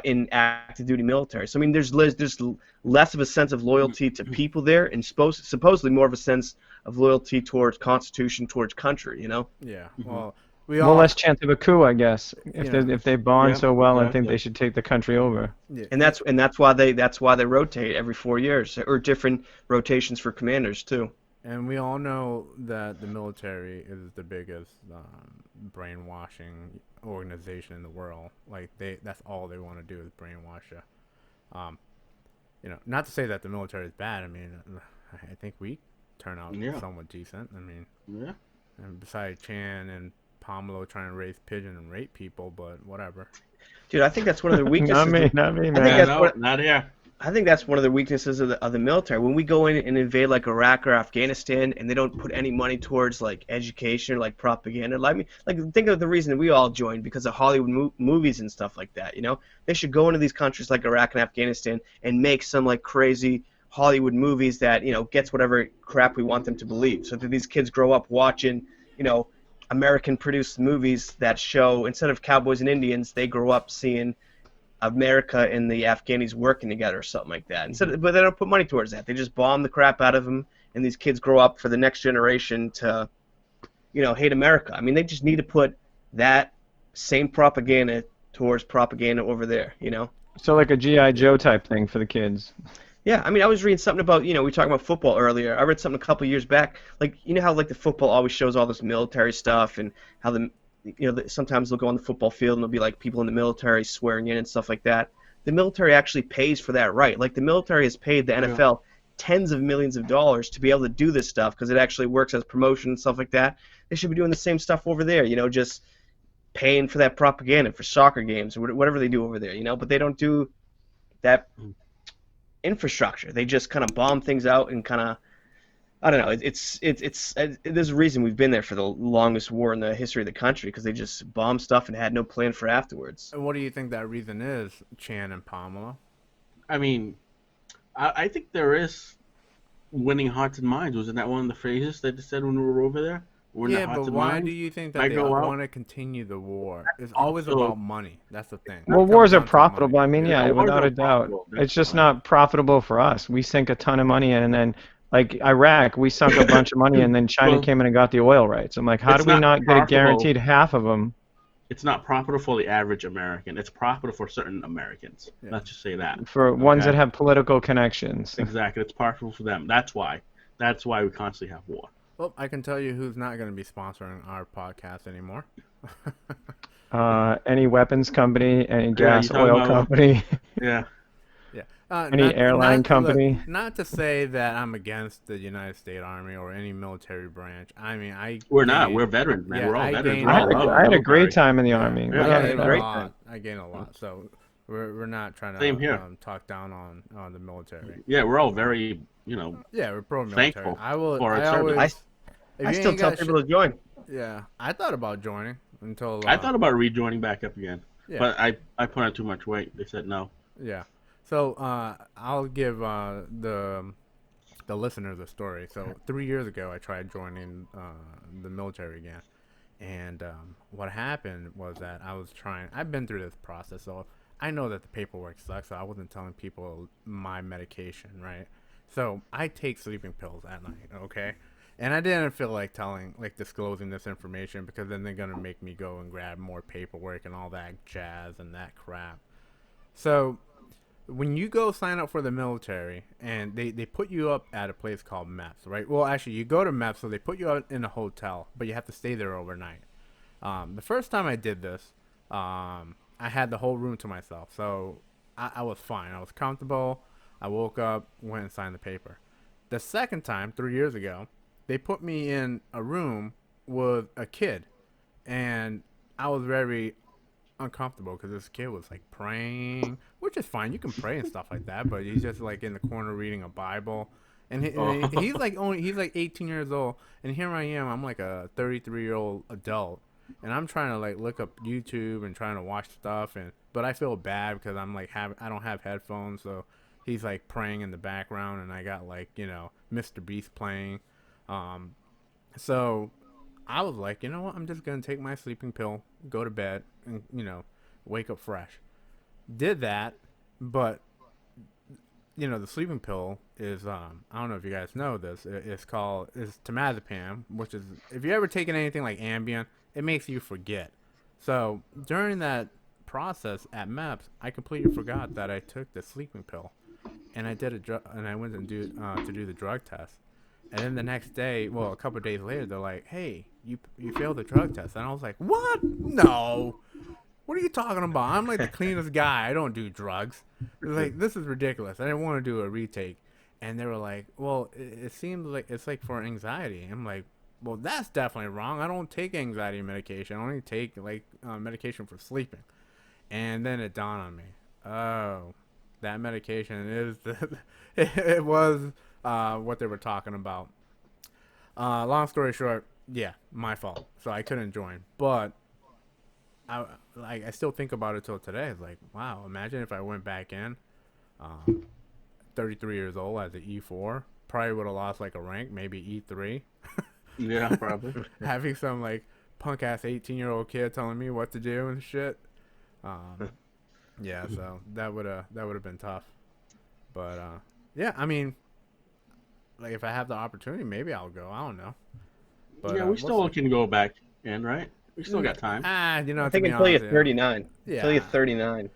Speaker 3: in active duty military. So I mean, there's less of a sense of loyalty to people there, and supposedly more of a sense of loyalty towards Constitution, towards country.
Speaker 1: Yeah.
Speaker 2: Mhm.
Speaker 1: Well,
Speaker 4: Well, less chance of a coup, I guess,
Speaker 1: Yeah.
Speaker 4: if they bond
Speaker 2: Yeah,
Speaker 4: so well and think
Speaker 2: exactly.
Speaker 4: they should take the country over.
Speaker 1: yeah.
Speaker 3: And that's why they rotate every 4 years, or different rotations for commanders too.
Speaker 1: And we all know that the military is the biggest brainwashing organization in the world. Like that's all they want to do is brainwash you. Um, not to say that the military is bad. I mean, I think we turn out
Speaker 2: Yeah.
Speaker 1: somewhat decent. I mean,
Speaker 2: Yeah.
Speaker 1: and besides Chan and Pomelo trying to raise pigeon and rape people, but whatever.
Speaker 3: Dude, I think that's one of their weaknesses.
Speaker 4: Not me,
Speaker 3: I think
Speaker 4: man.
Speaker 3: that's
Speaker 2: no,
Speaker 3: what
Speaker 2: not here.
Speaker 3: I think that's one of the weaknesses of the military. When we go in and invade like Iraq or Afghanistan, and they don't put any money towards like education or like propaganda. Like think of the reason we all joined, because of Hollywood movies and stuff like that. They should go into these countries like Iraq and Afghanistan and make some like crazy Hollywood movies that gets whatever crap we want them to believe, so that these kids grow up watching American produced movies that show, instead of cowboys and Indians, they grow up seeing America and the Afghanis working together or something like that. But they don't put money towards that. They just bomb the crap out of them, and these kids grow up for the next generation to, hate America. I mean, they just need to put that same propaganda towards propaganda over there.
Speaker 4: So like a G.I. Joe type thing for the kids.
Speaker 3: Yeah, I mean, I was reading something about, we were talking about football earlier. I read something a couple years back, like, how like the football always shows all this military stuff, and how sometimes they'll go on the football field and there'll be like people in the military swearing in and stuff like that. The military actually pays for that, right? Like the military has paid the NFL tens of millions of dollars to be able to do this stuff, because it actually works as promotion and stuff like that. They should be doing the same stuff over there, just paying for that propaganda for soccer games or whatever they do over there, but they don't do that infrastructure. They just kind of bomb things out and kind of, I don't know. There's a reason we've been there for the longest war in the history of the country, because they just bombed stuff and had no plan for afterwards.
Speaker 1: And what do you think that reason is, Chan and Pamela?
Speaker 2: I mean, I think there is winning hearts and minds. Wasn't that one of the phrases that they said when we were over there?
Speaker 1: Yeah, but why do you think that they want to continue the war? It's always about money. That's the thing.
Speaker 4: Well, wars are profitable. I mean,
Speaker 2: Yeah,
Speaker 4: yeah,
Speaker 2: wars
Speaker 4: without
Speaker 2: are
Speaker 4: a doubt.
Speaker 2: profitable.
Speaker 4: It's just not profitable for us. We sink a ton of money in, and then, like Iraq, we sunk a bunch of money, and then China came in and got the oil rights. I'm like, how do we not get a guaranteed half of them?
Speaker 2: It's not profitable for the average American. It's profitable for certain Americans.
Speaker 1: Yeah.
Speaker 2: Let's just say that.
Speaker 4: For ones that have political connections.
Speaker 2: Exactly. It's profitable for them. That's why. That's why we constantly have war.
Speaker 1: Well, I can tell you who's not going to be sponsoring our podcast anymore.
Speaker 4: Any weapons company, any gas oil company,
Speaker 2: Yeah.
Speaker 1: Yeah.
Speaker 4: any airline company.
Speaker 1: Look, not to say that I'm against the United States Army or any military branch. I mean,
Speaker 2: We're not. We're veterans, man.
Speaker 1: Yeah,
Speaker 2: we're all veterans.
Speaker 4: I had a great time in the Army.
Speaker 2: Yeah.
Speaker 1: I gained a lot. So we're not trying to talk down on the military.
Speaker 2: Yeah, we're all very,
Speaker 1: Yeah, we're pro-military.
Speaker 2: thankful
Speaker 1: I will.
Speaker 2: for our
Speaker 1: I
Speaker 2: service.
Speaker 1: always.
Speaker 3: I still tell people to join.
Speaker 1: Yeah, I thought about joining until.
Speaker 2: I thought about rejoining back up again,
Speaker 1: Yeah.
Speaker 2: but I put on too much weight. They said no.
Speaker 1: Yeah. So I'll give the listeners a story. So 3 years ago, I tried joining the military again, and what happened was that I've been through this process, so I know that the paperwork sucks. So I wasn't telling people my medication, right? So I take sleeping pills at night, okay? And I didn't feel like disclosing this information, because then they're gonna make me go and grab more paperwork and all that jazz and that crap. So when you go sign up for the military, and they put you up at a place called MEPS, right? Well, actually, you go to MEPS, so they put you out in a hotel, but you have to stay there overnight. The first time I did this, I had the whole room to myself, so I was fine. I was comfortable. I woke up, went and signed the paper. The second time, 3 years ago, they put me in a room with a kid, and I was very uncomfortable because this kid was like praying, which is fine. You can pray and stuff like that, but he's just like in the corner reading a Bible, he's like 18 years old, and here I am. I'm like a 33-year-old adult, and I'm trying to like look up YouTube and trying to watch stuff, but I feel bad because I'm like I don't have headphones, so he's like praying in the background, and I got like Mr. Beast playing, so I was like, you know what, I'm just gonna take my sleeping pill, go to bed, and wake up fresh. Did that, but the sleeping pill is I don't know if you guys know this. It's temazepam, which is, if you ever taken anything like Ambien, it makes you forget. So during that process at MEPS, I completely forgot that I took the sleeping pill, and I went and to do the drug test. And then the next day, well, a couple of days later, they're like, "Hey, you failed the drug test," and I was like, "What? No." What are you talking about? I'm like the cleanest guy. I don't do drugs. Like, this is ridiculous. I didn't want to do a retake. And they were like, well, it seems like it's like for anxiety. I'm like, well, that's definitely wrong. I don't take anxiety medication. I only take like medication for sleeping. And then it dawned on me. Oh, that medication is it was what they were talking about. Long story short, yeah, my fault. So I couldn't join. But I still think about it till today. It's like, wow, imagine if I went back in, 33 years old as an E4, probably would have lost like a rank, maybe E3.
Speaker 2: Yeah, probably.
Speaker 1: Having some like punk ass 18-year-old kid telling me what to do and shit. Yeah, so that would have been tough. But yeah, I mean, like if I have the opportunity, maybe I'll go. I don't know. But
Speaker 2: yeah, we still can go back in, right? We still got time.
Speaker 3: I think until you're 39.
Speaker 1: Yeah.
Speaker 3: Until you're 39.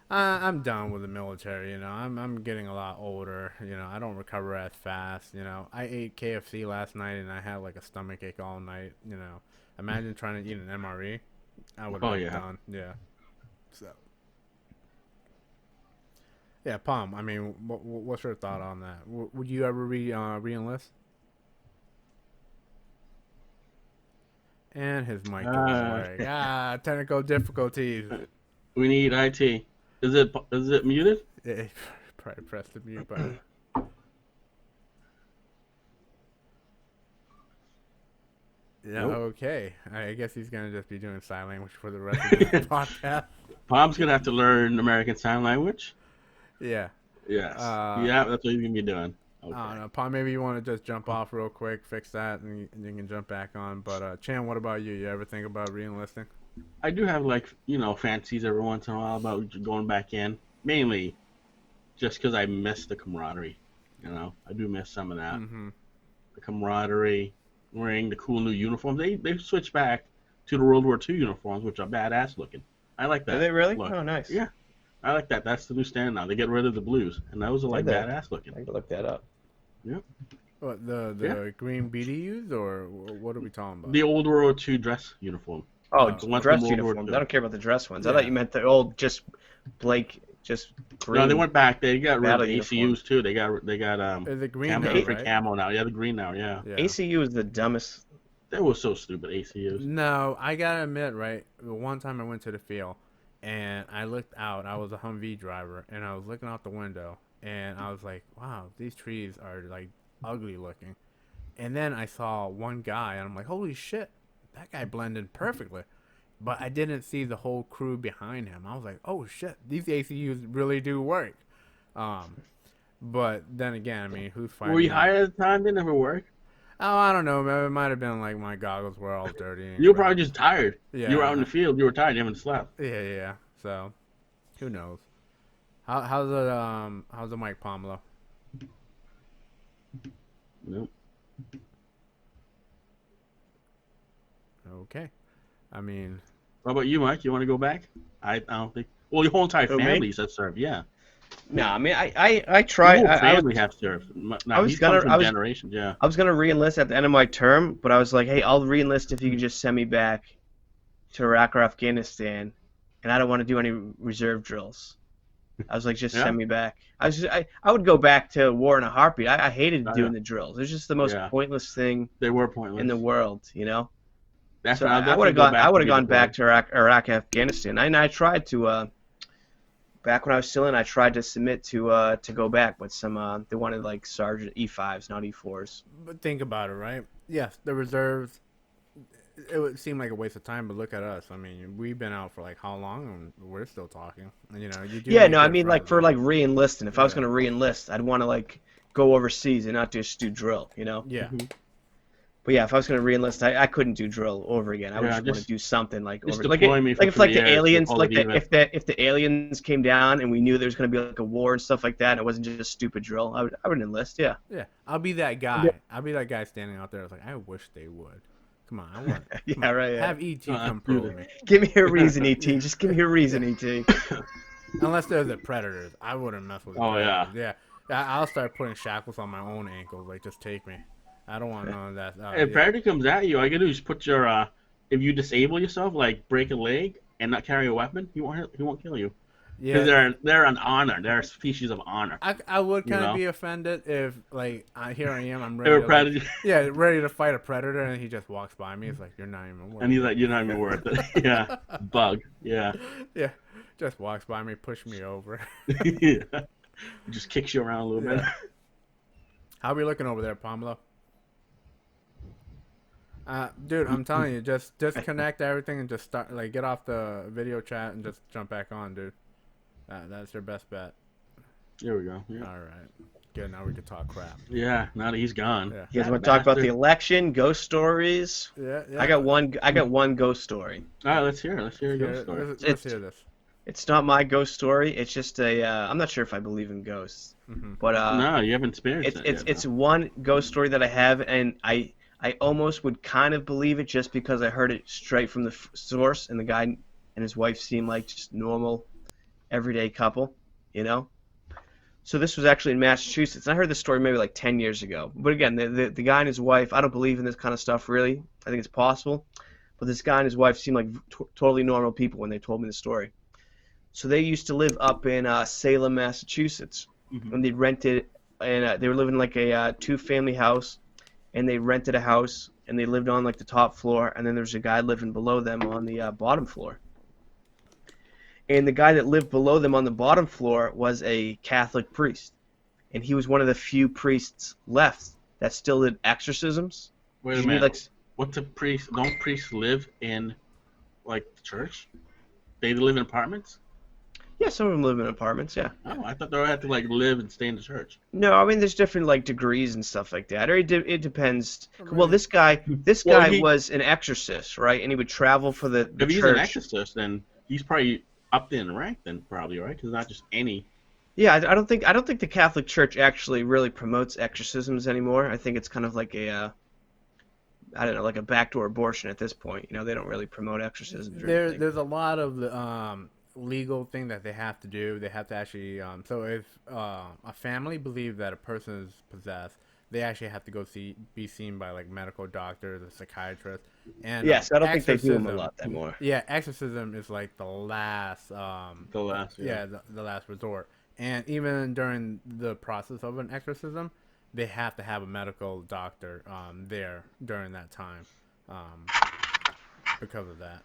Speaker 1: I'm done with the military. I'm getting a lot older. I don't recover as fast. I ate KFC last night and I had like a stomach ache all night. Imagine trying to eat an MRE. I would have been done. Yeah. So. Yeah, Palm. I mean, what's your thought on that? Would you ever re-enlist? And his mic doesn't work. Technical difficulties.
Speaker 2: We need IT. Is it muted?
Speaker 1: Yeah, probably press the mute button. Yeah, nope. Okay. I guess he's going to just be doing sign language for the rest of the podcast.
Speaker 2: Palm's going to have to learn American Sign Language.
Speaker 1: Yeah.
Speaker 2: Yes. Yeah, that's what he's going to be doing. Okay.
Speaker 1: I don't know, Paul, maybe you want to just jump off real quick, fix that, and you can jump back on. But, Chan, what about you? You ever think about re-enlisting?
Speaker 2: I do have, fancies every once in a while about going back in. Mainly just because I miss the camaraderie. I do miss some of that.
Speaker 1: Mm-hmm.
Speaker 2: The camaraderie, wearing the cool new uniforms. They switched back to the World War II uniforms, which are badass looking. I like that.
Speaker 3: Are they really?
Speaker 2: Look.
Speaker 3: Oh, nice.
Speaker 2: Yeah. I like that. That's the new standard now. They get rid of the blues, and those are badass looking.
Speaker 3: I can look that up.
Speaker 2: Yep.
Speaker 1: What, the green BDUs, or what are we talking about?
Speaker 2: The old World War II dress uniform.
Speaker 3: Oh, dress uniforms. I don't care about the dress ones. Yeah. I thought you meant the old just green.
Speaker 2: No, they went back. They got rid of the ACUs
Speaker 3: uniform.
Speaker 2: Too. They got
Speaker 1: the green
Speaker 2: camo,
Speaker 1: now,
Speaker 2: different
Speaker 1: right?
Speaker 2: camo now. Yeah, the green now. Yeah.
Speaker 3: ACU is the dumbest.
Speaker 2: They were so stupid. ACUs.
Speaker 1: No, I gotta admit, right? The one time I went to the field, and I looked out. I was a Humvee driver, and I was looking out the window, and I was like, "Wow, these trees are like ugly looking." And then I saw one guy, and I'm like, "Holy shit, that guy blended perfectly." But I didn't see the whole crew behind him. I was like, "Oh shit, these ACUs really do work." But then again, I mean, who's fighting?
Speaker 2: Were you hired at the time? They never work.
Speaker 1: Oh, I don't know. It might have been like my goggles were all dirty.
Speaker 2: You were probably just tired.
Speaker 1: Yeah.
Speaker 2: You were out in the field. You were tired. You haven't slept.
Speaker 1: Yeah. So, who knows? How's the mic, Pamela?
Speaker 2: Nope.
Speaker 1: Okay. I mean,
Speaker 2: what about you, Mike? You want to go back? I don't think. Well, your whole entire family has served. Yeah.
Speaker 3: No, I mean, I tried.
Speaker 2: Your whole family have served. Now, generations. Yeah.
Speaker 3: I was gonna re-enlist at the end of my term, but I was like, hey, I'll re-enlist if you can just send me back to Iraq or Afghanistan, and I don't want to do any reserve drills. I was like, just send me back. I would go back to war in a heartbeat. I hated doing the drills. It was just the most pointless thing.
Speaker 2: They were pointless
Speaker 3: in the world,
Speaker 2: That's
Speaker 3: so I would have gone back to Iraq, Afghanistan. And I tried to back when I was still in, I tried to submit to go back, but they wanted like sergeant E5s, not E4s.
Speaker 1: But think about it, right? Yes, the reserves. It would seem like a waste of time, but look at us. I mean, we've been out for like how long, and we're still talking. And, you do
Speaker 3: Yeah,
Speaker 1: make
Speaker 3: no, I
Speaker 1: good
Speaker 3: mean like
Speaker 1: friends,
Speaker 3: for
Speaker 1: man.
Speaker 3: like re-enlisting. If I was
Speaker 1: Yeah.
Speaker 3: gonna re-enlist, I'd want to like go overseas and not just do drill,
Speaker 1: Yeah.
Speaker 3: But yeah, if I was gonna re-enlist, I couldn't do drill over again. I would
Speaker 2: Yeah,
Speaker 3: just want to
Speaker 2: just
Speaker 3: do something like
Speaker 2: just
Speaker 3: over
Speaker 2: deploy me for
Speaker 3: like if like
Speaker 2: 3
Speaker 3: the
Speaker 2: years. We'll
Speaker 3: aliens
Speaker 2: call it even.
Speaker 3: if the aliens came down and we knew there was gonna be like a war and stuff like that, and it wasn't just stupid drill, I would enlist. Yeah.
Speaker 1: Yeah. I'll be that guy. I'll be that guy standing out there. I was like, I wish they would. Come on, I want. Come
Speaker 3: Yeah,
Speaker 1: on,
Speaker 3: right. Yeah.
Speaker 1: have ET
Speaker 2: Oh,
Speaker 1: come
Speaker 2: absolutely.
Speaker 1: prove me.
Speaker 3: Give me a reason, ET. Just give me a reason, ET.
Speaker 1: Unless they're the predators, I wouldn't mess with the
Speaker 2: Oh, yeah.
Speaker 1: predators. Yeah. I'll start putting shackles on my own ankles. Like, just take me. I don't want none of that.
Speaker 2: If Predator comes at you, all you gotta do is put your if you disable yourself, like break a leg and not carry a weapon, he won't kill you. Because
Speaker 1: Yeah.
Speaker 2: they're an honor. They're a species of honor.
Speaker 1: I would
Speaker 2: You
Speaker 1: kind of
Speaker 2: know?
Speaker 1: be offended if like here I am, I'm
Speaker 2: If
Speaker 1: ready
Speaker 2: a
Speaker 1: to
Speaker 2: predator,
Speaker 1: ready to fight a predator, and he just walks by me. It's like, you're not even worth
Speaker 2: and he's
Speaker 1: it.
Speaker 2: like, you're not even worth it. Yeah, bug. Yeah,
Speaker 1: Yeah, just walks by me, push me over.
Speaker 2: yeah. Just kicks you around a little bit.
Speaker 1: Yeah. How we looking over there, Pamela? Dude, I'm telling you, just disconnect everything and just start, like, get off the video chat and just jump back on, dude. That's your best bet.
Speaker 2: There we go. Yeah.
Speaker 1: All right, good. Now we can talk crap.
Speaker 2: Yeah. Now that he's gone.
Speaker 1: Yeah.
Speaker 3: You guys want to talk about the
Speaker 2: bastard.
Speaker 3: election, ghost stories?
Speaker 1: Yeah.
Speaker 3: I got one ghost story.
Speaker 2: All right, let's hear it. Let's hear a ghost story.
Speaker 1: Let's hear this.
Speaker 3: It's not my ghost story. It's just I'm not sure if I believe in ghosts,
Speaker 1: Mm-hmm.
Speaker 3: but
Speaker 2: No, you haven't experienced it yet,
Speaker 3: it's
Speaker 2: though.
Speaker 3: one ghost story that I have, and I almost would kind of believe it just because I heard it straight from the source, and the guy and his wife seemed like just normal, everyday couple, you know. So this was actually in Massachusetts. I heard this story maybe like 10 years ago. But again, the guy and his wife, I don't believe in this kind of stuff really. I think it's possible. But this guy and his wife seemed like totally normal people when they told me the story. So they used to live up in Salem, Massachusetts.
Speaker 2: Mhm.
Speaker 3: And they rented, and they were living in like a two-family house. And they rented a house, and they lived on like the top floor. And then there's a guy living below them on the bottom floor. And the guy that lived below them on the bottom floor was a Catholic priest. And he was one of the few priests left that still did exorcisms.
Speaker 2: Wait a
Speaker 3: You need,
Speaker 2: minute.
Speaker 3: like,
Speaker 2: What's a priest? Don't priests live in, like, the church? They live in apartments?
Speaker 3: yeah, some of them live in apartments, yeah.
Speaker 2: Oh, I thought they had to, like, live and stay in the church.
Speaker 3: No, I mean, there's different, like, degrees and stuff like that. Or it depends. Well,
Speaker 1: Right.
Speaker 3: this guy
Speaker 2: Well, he-
Speaker 3: was an exorcist, right? And he would travel for the
Speaker 2: If he's
Speaker 3: church.
Speaker 2: an exorcist, then he's probably up in rank, then probably, right? Because not just any.
Speaker 3: Yeah, I don't think the Catholic Church actually really promotes exorcisms anymore. I think it's kind of like a I don't know, like a backdoor abortion at this point. You know, they don't really promote exorcisms or anything.
Speaker 1: There's a lot of legal thing that they have to do. They have to actually so if a family believe that a person is possessed, they actually have to go be seen by like medical doctors, a psychiatrist, and
Speaker 3: Yes, I don't think they do them a
Speaker 1: exorcism-
Speaker 3: lot anymore.
Speaker 1: Yeah, exorcism is like the last
Speaker 2: The last.
Speaker 1: yeah, the last resort. And even during the process of an exorcism, they have to have a medical doctor there during that time because of that.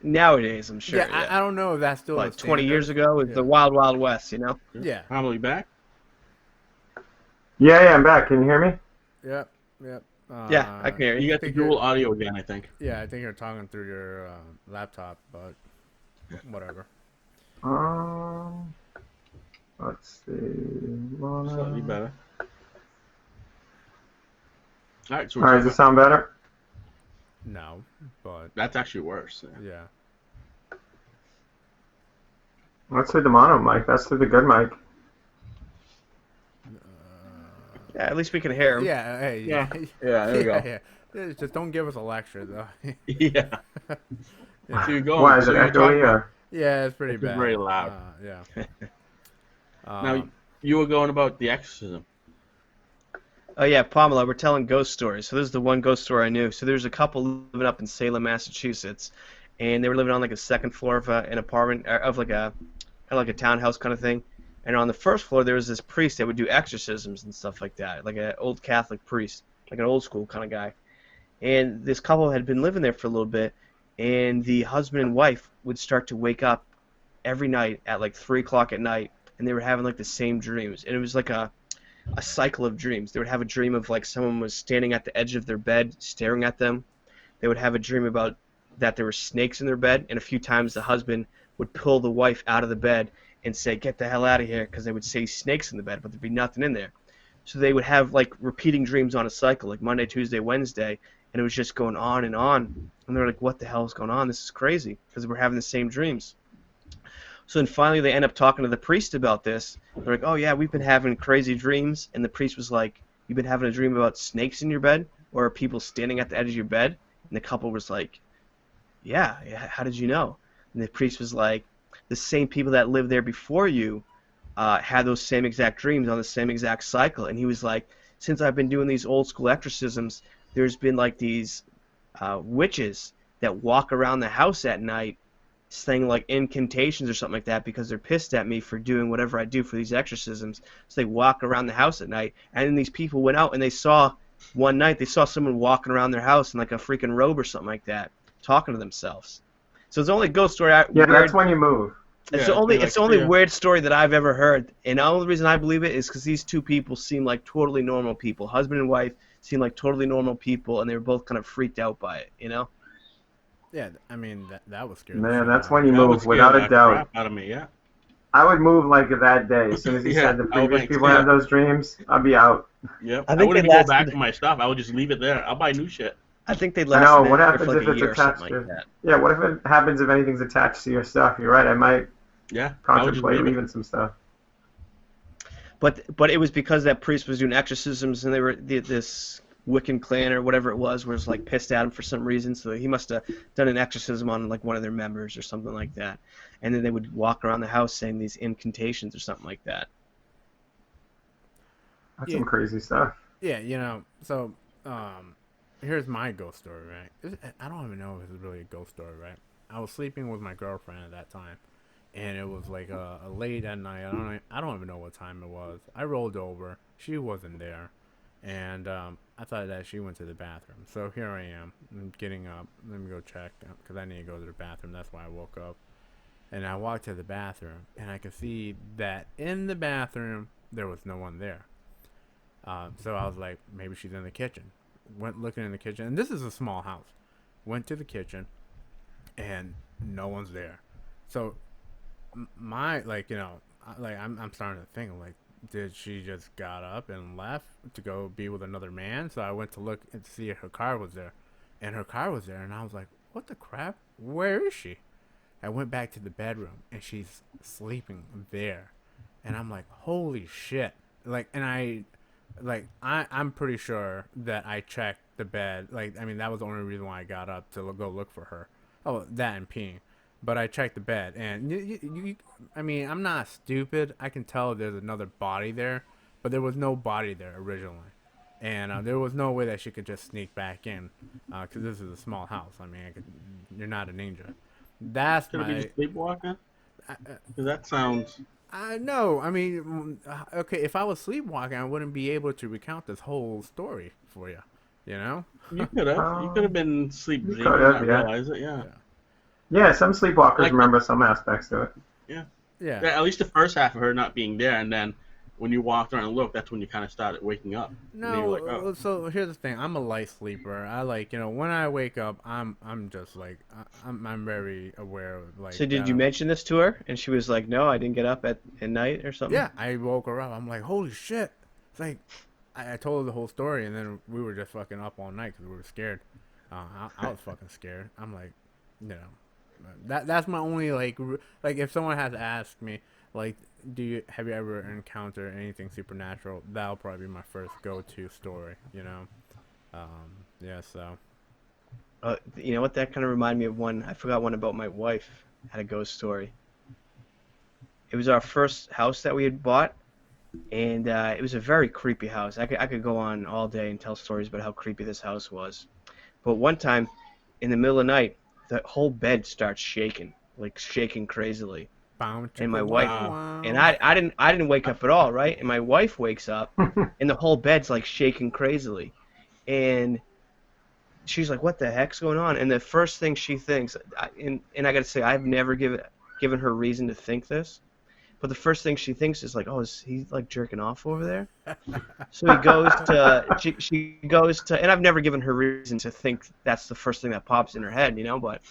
Speaker 3: Nowadays, I'm sure.
Speaker 1: Yeah, I don't know if that's still
Speaker 3: Like
Speaker 1: the
Speaker 3: 20 years
Speaker 1: standard.
Speaker 3: ago, it was
Speaker 1: Yeah.
Speaker 3: the Wild Wild West, you know?
Speaker 1: Yeah.
Speaker 2: Probably back.
Speaker 4: Yeah, I'm back. Can you hear me?
Speaker 1: Yep.
Speaker 3: Yeah, I can hear you.
Speaker 2: You got the
Speaker 1: think you're-
Speaker 2: dual audio again, I think.
Speaker 1: Yeah, I think you're talking through your laptop, but whatever.
Speaker 4: Let's see.
Speaker 2: Slightly better. All right, so
Speaker 4: All right, does it sound better?
Speaker 1: No, but
Speaker 2: that's actually worse.
Speaker 1: yeah.
Speaker 4: That's through the mono mic. That's through the good mic.
Speaker 3: Yeah, at least we can hear him.
Speaker 1: Yeah. Hey.
Speaker 2: Yeah. Yeah, there we go.
Speaker 1: Yeah. Just don't give us a lecture, though.
Speaker 2: Yeah.
Speaker 1: Yeah.
Speaker 2: So you go.
Speaker 4: Why is
Speaker 2: so
Speaker 4: it
Speaker 2: you're
Speaker 4: echoey
Speaker 2: talking-
Speaker 4: or?
Speaker 1: Yeah, it's pretty
Speaker 2: It's
Speaker 1: bad.
Speaker 2: very loud.
Speaker 1: Yeah.
Speaker 2: Now you were going about the exorcism.
Speaker 3: Oh yeah, Pamela, we're telling ghost stories. So this is the one ghost story I knew. So there's a couple living up in Salem, Massachusetts, and they were living on like a second floor of an apartment of like a kind of like a townhouse kind of thing. And on the first floor there was this priest that would do exorcisms and stuff like that, like an old Catholic priest, like an old school kind of guy. And this couple had been living there for a little bit, and the husband and wife would start to wake up every night at like 3 o'clock at night, and they were having like the same dreams, and it was like a cycle of dreams. They would have a dream of like someone was standing at the edge of their bed staring at them. They would have a dream about that there were snakes in their bed, and a few times the husband would pull the wife out of the bed and say, "Get the hell out of here," because they would say snakes in the bed, but there'd be nothing in there. So they would have like repeating dreams on a cycle, like Monday, Tuesday, Wednesday, and it was just going on and on. And they're like, "What the hell is going on? This is crazy," because we're having the same dreams. So then finally they end up talking to the priest about this. They're like, "Oh yeah, we've been having crazy dreams." And the priest was like, "You've been having a dream about snakes in your bed, or people standing at the edge of your bed?" And the couple was like, "Yeah, how did you know?" And the priest was like, "The same people that lived there before you had those same exact dreams on the same exact cycle." And he was like, "Since I've been doing these old school exorcisms, there's been like these witches that walk around the house at night saying like incantations or something like that because they're pissed at me for doing whatever I do for these exorcisms. So they walk around the house at night, and then these people went out and they saw one night they saw someone walking around their house in like a freaking robe or something like that, talking to themselves." So it's the only ghost story.
Speaker 5: Yeah, that's when you move.
Speaker 3: It's
Speaker 2: Yeah,
Speaker 3: the only weird story that I've ever heard, and the only reason I believe it is because these two people seem like totally normal people. Husband and wife seem like totally normal people, and they were both kind of freaked out by it, you know?
Speaker 1: Yeah, I mean that was scary.
Speaker 5: Man, that's when you
Speaker 2: That would
Speaker 5: move,
Speaker 2: scare
Speaker 5: without a
Speaker 2: the
Speaker 5: doubt.
Speaker 2: crap out of me. Yeah.
Speaker 5: I would move like that day. As soon as he
Speaker 2: Yeah,
Speaker 5: said the
Speaker 2: I would
Speaker 5: previous
Speaker 2: make-
Speaker 5: people
Speaker 2: yeah.
Speaker 5: have those dreams, I'd be out.
Speaker 2: Yep.
Speaker 3: I
Speaker 2: I,
Speaker 3: think
Speaker 2: wouldn't
Speaker 3: they
Speaker 2: even go
Speaker 3: lasted-
Speaker 2: back for my stuff. I would just leave it there. I'll buy new shit.
Speaker 3: I think they'd
Speaker 5: I
Speaker 3: last
Speaker 5: know.
Speaker 3: in
Speaker 5: What
Speaker 3: there
Speaker 5: happens
Speaker 3: for like
Speaker 5: if
Speaker 3: a
Speaker 5: it's
Speaker 3: year or
Speaker 5: attached
Speaker 3: something like
Speaker 5: to?
Speaker 3: that.
Speaker 5: Yeah, what if it happens if anything's attached to your stuff? You're right. I might
Speaker 2: Yeah. I would just
Speaker 5: contemplate
Speaker 2: leave it.
Speaker 5: leaving some stuff.
Speaker 3: But it was because that priest was doing exorcisms, and they were this Wiccan clan or whatever it was like pissed at him for some reason. So he must have done an exorcism on like one of their members or something like that. And then they would walk around the house saying these incantations or something like that.
Speaker 5: That's
Speaker 1: Yeah.
Speaker 5: some crazy stuff.
Speaker 1: Yeah, so here's my ghost story, right? I don't even know if it's really a ghost story, right? I was sleeping with my girlfriend at that time, and it was like a late at night. I don't even know what time it was. I rolled over. She wasn't there, and I thought that she went to the bathroom. So here I am. I'm getting up. Let me go check because I need to go to the bathroom. That's why I woke up. And I walked to the bathroom, and I could see that in the bathroom there was no one there. So I was like, maybe she's in the kitchen. Went looking in the kitchen, and this is a small house. Went to the kitchen, and no one's there. So my I'm starting to think like, did she just got up and left to go be with another man? So I went to look and see if her car was there, and her car was there, and I was like, what the crap? Where is she? I went back to the bedroom, and she's sleeping there, and I'm like, holy shit! I'm pretty sure that I checked the bed. Like, I mean, that was the only reason why I got up to go look for her. Oh, that and peeing. But I checked the bed, and I mean, I'm not stupid. I can tell there's another body there, but there was no body there originally, and there was no way that she could just sneak back in, because this is a small house. I mean, you're not a ninja. That's
Speaker 2: Could it be
Speaker 1: my.
Speaker 2: just sleepwalking? Because that sounds.
Speaker 1: No, I mean, okay, if I was sleepwalking, I wouldn't be able to recount this whole story for you, you know?
Speaker 2: You could have. You could have been sleep
Speaker 5: You
Speaker 2: dreaming
Speaker 5: could
Speaker 2: and
Speaker 5: have,
Speaker 2: not
Speaker 5: yeah.
Speaker 2: realize it. Yeah.
Speaker 5: Yeah, some sleepwalkers
Speaker 2: Like-
Speaker 5: remember some aspects to it.
Speaker 1: Yeah.
Speaker 2: Yeah. At least the first half of her not being there, and then when you walked around and looked, that's when you kind of started waking up. And then
Speaker 1: No,
Speaker 2: you're like, oh.
Speaker 1: so here's the thing. I'm a light sleeper. I like, when I wake up, I'm just like, I'm very aware of like.
Speaker 3: So did
Speaker 1: that
Speaker 3: you
Speaker 1: I'm-
Speaker 3: mention this to her? And she was like, "No, I didn't get up at night or something."
Speaker 1: Yeah, I woke her up. I'm like, holy shit! It's like, I told her the whole story, and then we were just fucking up all night because we were scared. I was fucking scared. I'm like, that's my only like if someone has asked me like, have you ever encountered anything supernatural? That'll probably be my first go-to story. Yeah. So.
Speaker 3: You know what? That kind of reminded me of one. I forgot one about my wife. Had a ghost story. It was our first house that we had bought, and it was a very creepy house. I could go on all day and tell stories about how creepy this house was. But one time, in the middle of the night, the whole bed starts shaking, like shaking crazily. And my wife, and I didn't wake up at all, right? And my wife wakes up, and the whole bed's like shaking crazily, and she's like, "What the heck's going on?" And the first thing she thinks, and I gotta say, I've never given given her reason to think this. But the first thing she thinks is like, oh, is he like jerking off over there? So she goes to, and I've never given her reason to think that's the first thing that pops in her head, but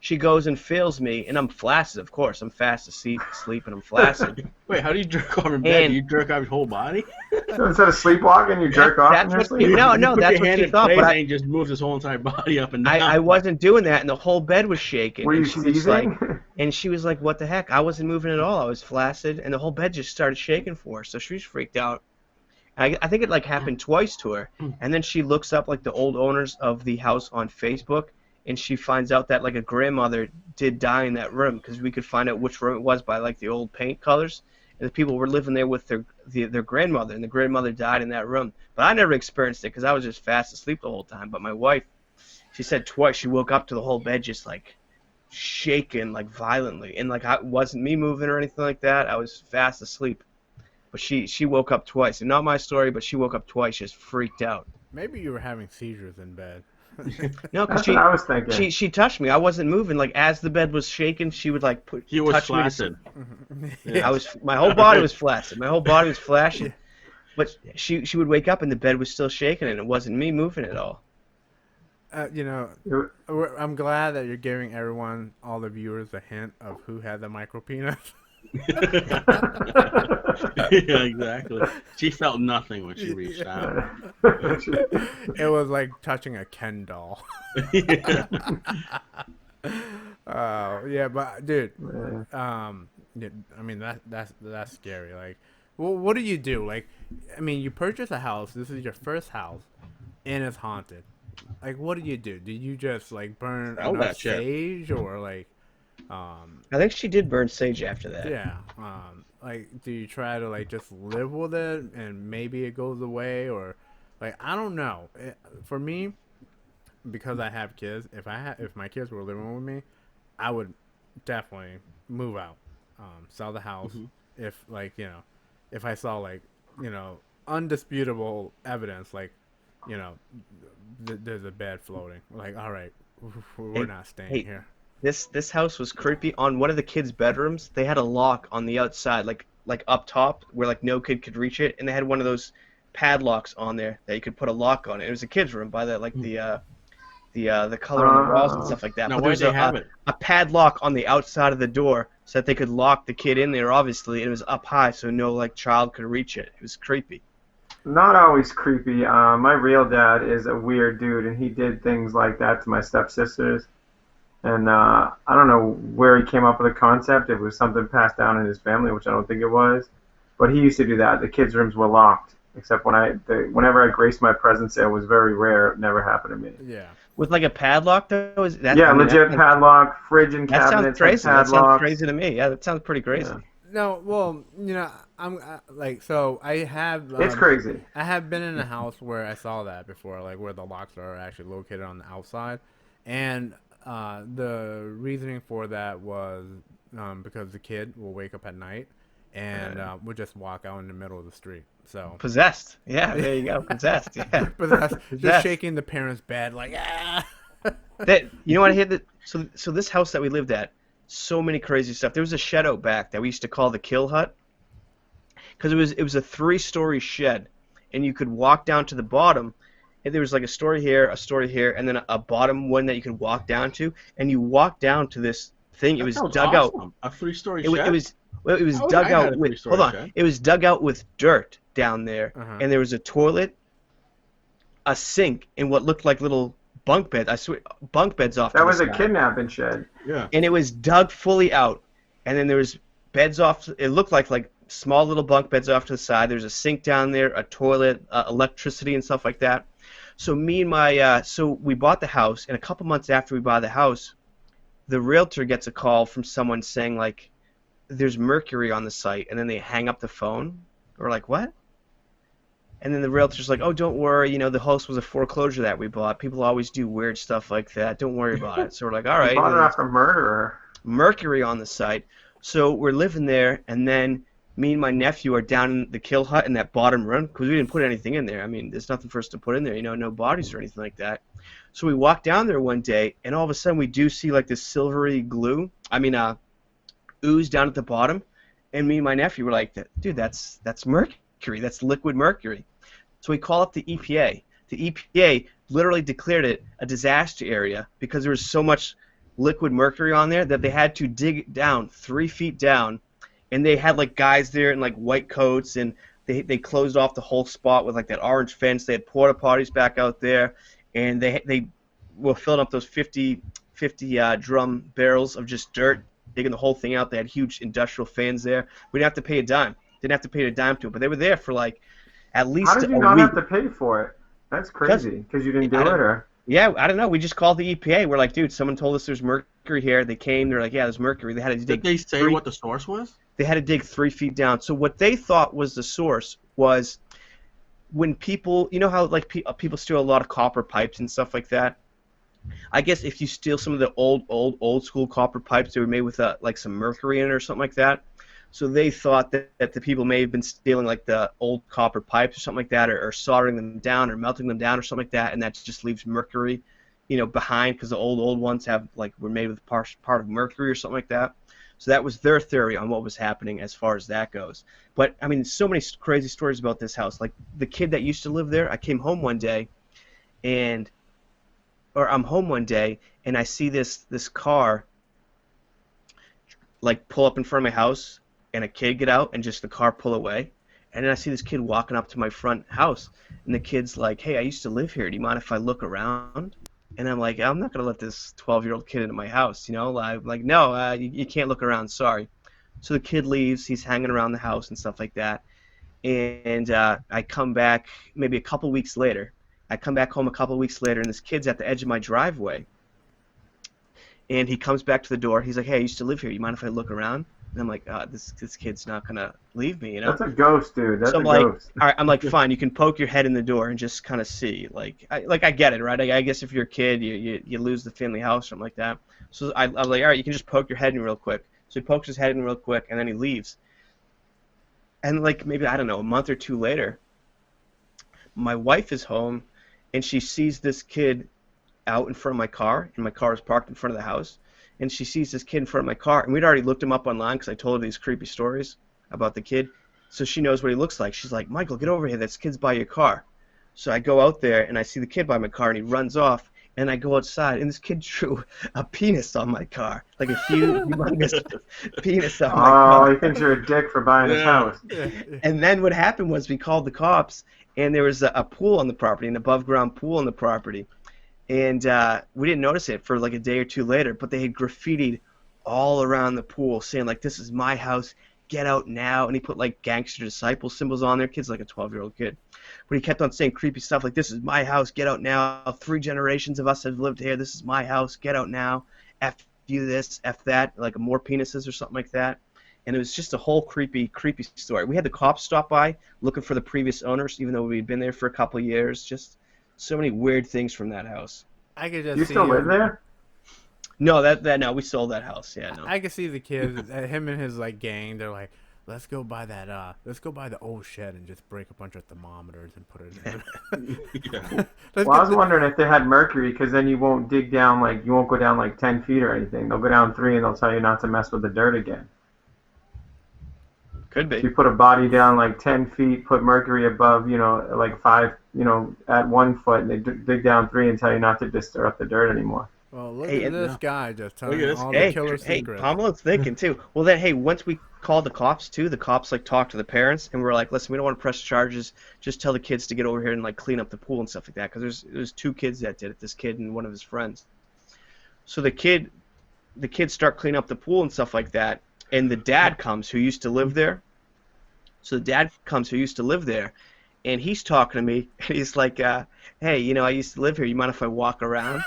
Speaker 3: she goes and feels me, and I'm flaccid, of course. I'm fast asleep and I'm flaccid.
Speaker 2: Wait, how do you jerk off in bed? Do you jerk off your whole body?
Speaker 5: So instead of sleepwalking, you jerk off in your sleep?
Speaker 3: No,
Speaker 2: You put
Speaker 3: that's
Speaker 2: your
Speaker 3: what
Speaker 2: hand
Speaker 3: she
Speaker 2: in
Speaker 3: thought.
Speaker 2: place
Speaker 3: But
Speaker 2: and he just moves his whole entire body up and down.
Speaker 3: I wasn't doing that, and the whole bed was shaking.
Speaker 5: Were you
Speaker 3: and she was like,
Speaker 5: seizing?
Speaker 3: and she was like, what the heck? I wasn't moving at all. I was flaccid, and the whole bed just started shaking for her. So she was freaked out. I think it like happened twice to her, and then she looks up like the old owners of the house on Facebook, and she finds out that like a grandmother did die in that room because we could find out which room it was by like the old paint colors, and the people were living there with their grandmother, and the grandmother died in that room. But I never experienced it because I was just fast asleep the whole time. But my wife, she said twice she woke up to the whole bed just like shaking like violently, and like it wasn't me moving or anything like that. I was fast asleep. But she woke up twice. And not my story, but she woke up twice just freaked out.
Speaker 1: Maybe you were having seizures in bed.
Speaker 3: No, because
Speaker 5: That's what I was thinking.
Speaker 3: she touched me. I wasn't moving. Like as the bed was shaking, she would like
Speaker 2: He was
Speaker 3: touch
Speaker 2: flaccid.
Speaker 3: me. My whole body was flaccid. My whole body was flashing. But she would wake up and the bed was still shaking and it wasn't me moving at all.
Speaker 1: I'm glad that you're giving everyone, all the viewers, a hint of who had the micro penis.
Speaker 2: Yeah, exactly. She felt nothing when she reached out.
Speaker 1: It was like touching a Ken doll. Yeah, but dude, yeah, I mean that's scary. Like, well, what do you do? Like, I mean, you purchase a house. This is your first house, and it's haunted. Like, what do? Do you just like burn enough sage, or like?
Speaker 3: I think she did burn sage after that.
Speaker 1: Yeah. Like, do you try to like just live with it and maybe it goes away, or like I don't know. For me, because I have kids, if my kids were living with me, I would definitely move out, sell the house. Mm-hmm. If like if I saw like undisputable evidence, like there's a bed floating, like all right, we're not staying here.
Speaker 3: This house was creepy. On one of the kids' bedrooms, they had a lock on the outside, like up top, where like no kid could reach it, and they had one of those padlocks on there that you could put a lock on it. It was a kid's room by the like the color on the walls and stuff like that.
Speaker 2: Now,
Speaker 3: but
Speaker 2: why
Speaker 3: there
Speaker 2: they have
Speaker 3: a padlock on the outside of the door so that they could lock the kid in there, obviously, and it was up high so no like child could reach it. It was creepy.
Speaker 5: Not always creepy. My real dad is a weird dude, and he did things like that to my stepsisters. And I don't know where he came up with the concept. It was something passed down in his family, which I don't think it was. But he used to do that. The kids' rooms were locked, except whenever I graced my presence there, it was very rare. It never happened to me.
Speaker 1: Yeah.
Speaker 3: With like a padlock, though?
Speaker 5: Legit padlock, fridge and cabinets.
Speaker 3: That sounds crazy. That sounds crazy to me. Yeah, that sounds pretty crazy.
Speaker 5: Yeah.
Speaker 1: No, well, I'm like, so I have.
Speaker 5: It's crazy.
Speaker 1: I have been in a house where I saw that before, like where the locks are actually located on the outside, and the reasoning for that was because the kid will wake up at night and would just walk out in the middle of the street. So
Speaker 3: possessed. Yeah, there you go. Possessed. Yeah.
Speaker 1: Possessed. Just shaking the parents' bed like
Speaker 3: That what I hear that. So this house that we lived at, so many crazy stuff. There was a shed out back that we used to call the kill hut because it was a 3-story shed, and you could walk down to the bottom. And there was like a story here, and then a bottom one that you could walk down to, and you walk down to this thing. It was dug out.
Speaker 2: A 3-story
Speaker 3: shed. It was dug out with. Hold on.
Speaker 2: Shed.
Speaker 3: It was dug out with dirt down there, and there was a toilet, a sink, and what looked like little bunk beds. I swear, bunk beds off.
Speaker 5: That was a kidnapping shed.
Speaker 2: Yeah.
Speaker 3: And it was dug fully out, and then there was beds off. It looked like small little bunk beds off to the side. There's a sink down there, a toilet, electricity, and stuff like that. So me and so we bought the house, and a couple months after we bought the house, the realtor gets a call from someone saying like, "There's mercury on the site," and then they hang up the phone. We're like, "What?" And then the realtor's like, "Oh, don't worry. The house was a foreclosure that we bought. People always do weird stuff like that. Don't worry about it." So we're like, "All right."
Speaker 5: You bought it off a murderer.
Speaker 3: Mercury on the site. So we're living there, and then me and my nephew are down in the kill hut in that bottom room because we didn't put anything in there. I mean, there's nothing for us to put in there, no bodies or anything like that. So we walk down there one day, and all of a sudden we do see like this silvery glue. I mean, ooze down at the bottom, and me and my nephew were like, dude, that's mercury. That's liquid mercury. So we call up the EPA. The EPA literally declared it a disaster area because there was so much liquid mercury on there that they had to dig down 3 feet down, and they had like guys there in like white coats, and they closed off the whole spot with like that orange fence. They had porta potties back out there, and they were filling up those 50 drum barrels of just dirt, digging the whole thing out. They had huge industrial fans there. We didn't have to pay a dime. Didn't have to pay a dime to it, but they were there for like at least
Speaker 5: How did you
Speaker 3: a
Speaker 5: not
Speaker 3: week.
Speaker 5: have to pay for it? That's crazy. Because you didn't do it, or?
Speaker 3: Yeah, I don't know. We just called the EPA. We're like, dude, someone told us there's mercury here. They came. They're like, yeah, there's mercury. They had to dig.
Speaker 2: Did they say what the source was?
Speaker 3: They had to dig 3 feet down. So what they thought was the source was when people, you know how like people steal a lot of copper pipes and stuff like that. I guess if you steal some of the old school copper pipes, they were made with like some mercury in it or something like that. So they thought that the people may have been stealing like the old copper pipes or something like that, or soldering them down or melting them down or something like that, and that just leaves mercury, behind, because the old ones were made with part of mercury or something like that. So that was their theory on what was happening as far as that goes. But I mean, so many crazy stories about this house. Like the kid that used to live there, I came home one day, I'm home one day and I see this car like pull up in front of my house, and a kid get out and just the car pull away. And then I see this kid walking up to my front house, and the kid's like, hey, I used to live here. Do you mind if I look around? And I'm like, I'm not going to let this 12-year-old kid into my house, I'm like, no, you can't look around, sorry. So the kid leaves. He's hanging around the house and stuff like that. And I come back maybe a couple weeks later. I come back home a couple weeks later, and this kid's at the edge of my driveway. And he comes back to the door. He's like, hey, I used to live here. You mind if I look around? And I'm like, this kid's not going to leave me,
Speaker 5: That's a ghost, dude. That's
Speaker 3: so I'm
Speaker 5: a
Speaker 3: like,
Speaker 5: ghost.
Speaker 3: all right, I'm like, fine, you can poke your head in the door and just kind of see. I get it, right? I guess if you're a kid, you lose the family house or something like that. So I was like, all right, you can just poke your head in real quick. So he pokes his head in real quick, and then he leaves. And like maybe, I don't know, a month or two later, my wife is home, and she sees this kid out in front of my car, and my car is parked in front of the house. And she sees this kid in front of my car, and we'd already looked him up online because I told her these creepy stories about the kid. So she knows what he looks like. She's like, Michael, get over here. This kid's by your car. So I go out there, and I see the kid by my car, and he runs off. And I go outside, and this kid drew a penis on my car, like a huge, humongous penis on my car.
Speaker 5: Oh, he thinks you're a dick for buying his house.
Speaker 3: And then what happened was we called the cops, and there was a pool on the property, an above-ground pool on the property. And we didn't notice it for like a day or two later, but they had graffitied all around the pool saying, like, this is my house, get out now. And he put like gangster disciple symbols on there. Kid's like a 12-year-old kid. But he kept on saying creepy stuff like, this is my house, get out now. 3 generations of us have lived here. This is my house, get out now. F you this, F that, like more penises or something like that. And it was just a whole creepy story. We had the cops stop by looking for the previous owners, even though we'd been there for a couple of years. Just so many weird things from that house.
Speaker 1: I could just
Speaker 5: You
Speaker 1: see
Speaker 5: still live there?
Speaker 3: No, no, we sold that house. Yeah, no.
Speaker 1: I could see the kids, him and his like gang. They're like, let's go buy the old shed and just break a bunch of thermometers and put it in.
Speaker 2: Yeah.
Speaker 5: Well, I was wondering if they had mercury, because then you won't dig down, like, you won't go down like 10 feet or anything. They'll go down 3 and they'll tell you not to mess with the dirt again.
Speaker 3: Could be.
Speaker 5: If you put a body down like 10 feet, put mercury above, like 5, at 1 foot, and they dig down 3 and tell you not to disturb the dirt anymore.
Speaker 1: Well, look
Speaker 3: Hey,
Speaker 1: at this
Speaker 3: no.
Speaker 1: guy just
Speaker 2: Look at
Speaker 1: telling
Speaker 2: this
Speaker 1: all
Speaker 3: Hey,
Speaker 1: the killer
Speaker 3: hey,
Speaker 1: secrets.
Speaker 3: Pamela's thinking too. Well, then, hey, once we called the cops too, the cops like talked to the parents, and we're like, listen, we don't want to press charges. Just tell the kids to get over here and like clean up the pool and stuff like that. Because there's 2 kids that did it. This kid and one of his friends. So the kids start cleaning up the pool and stuff like that, and the dad comes who used to live there. So the dad comes who used to live there, and he's talking to me, and he's like, hey, I used to live here. You mind if I walk around?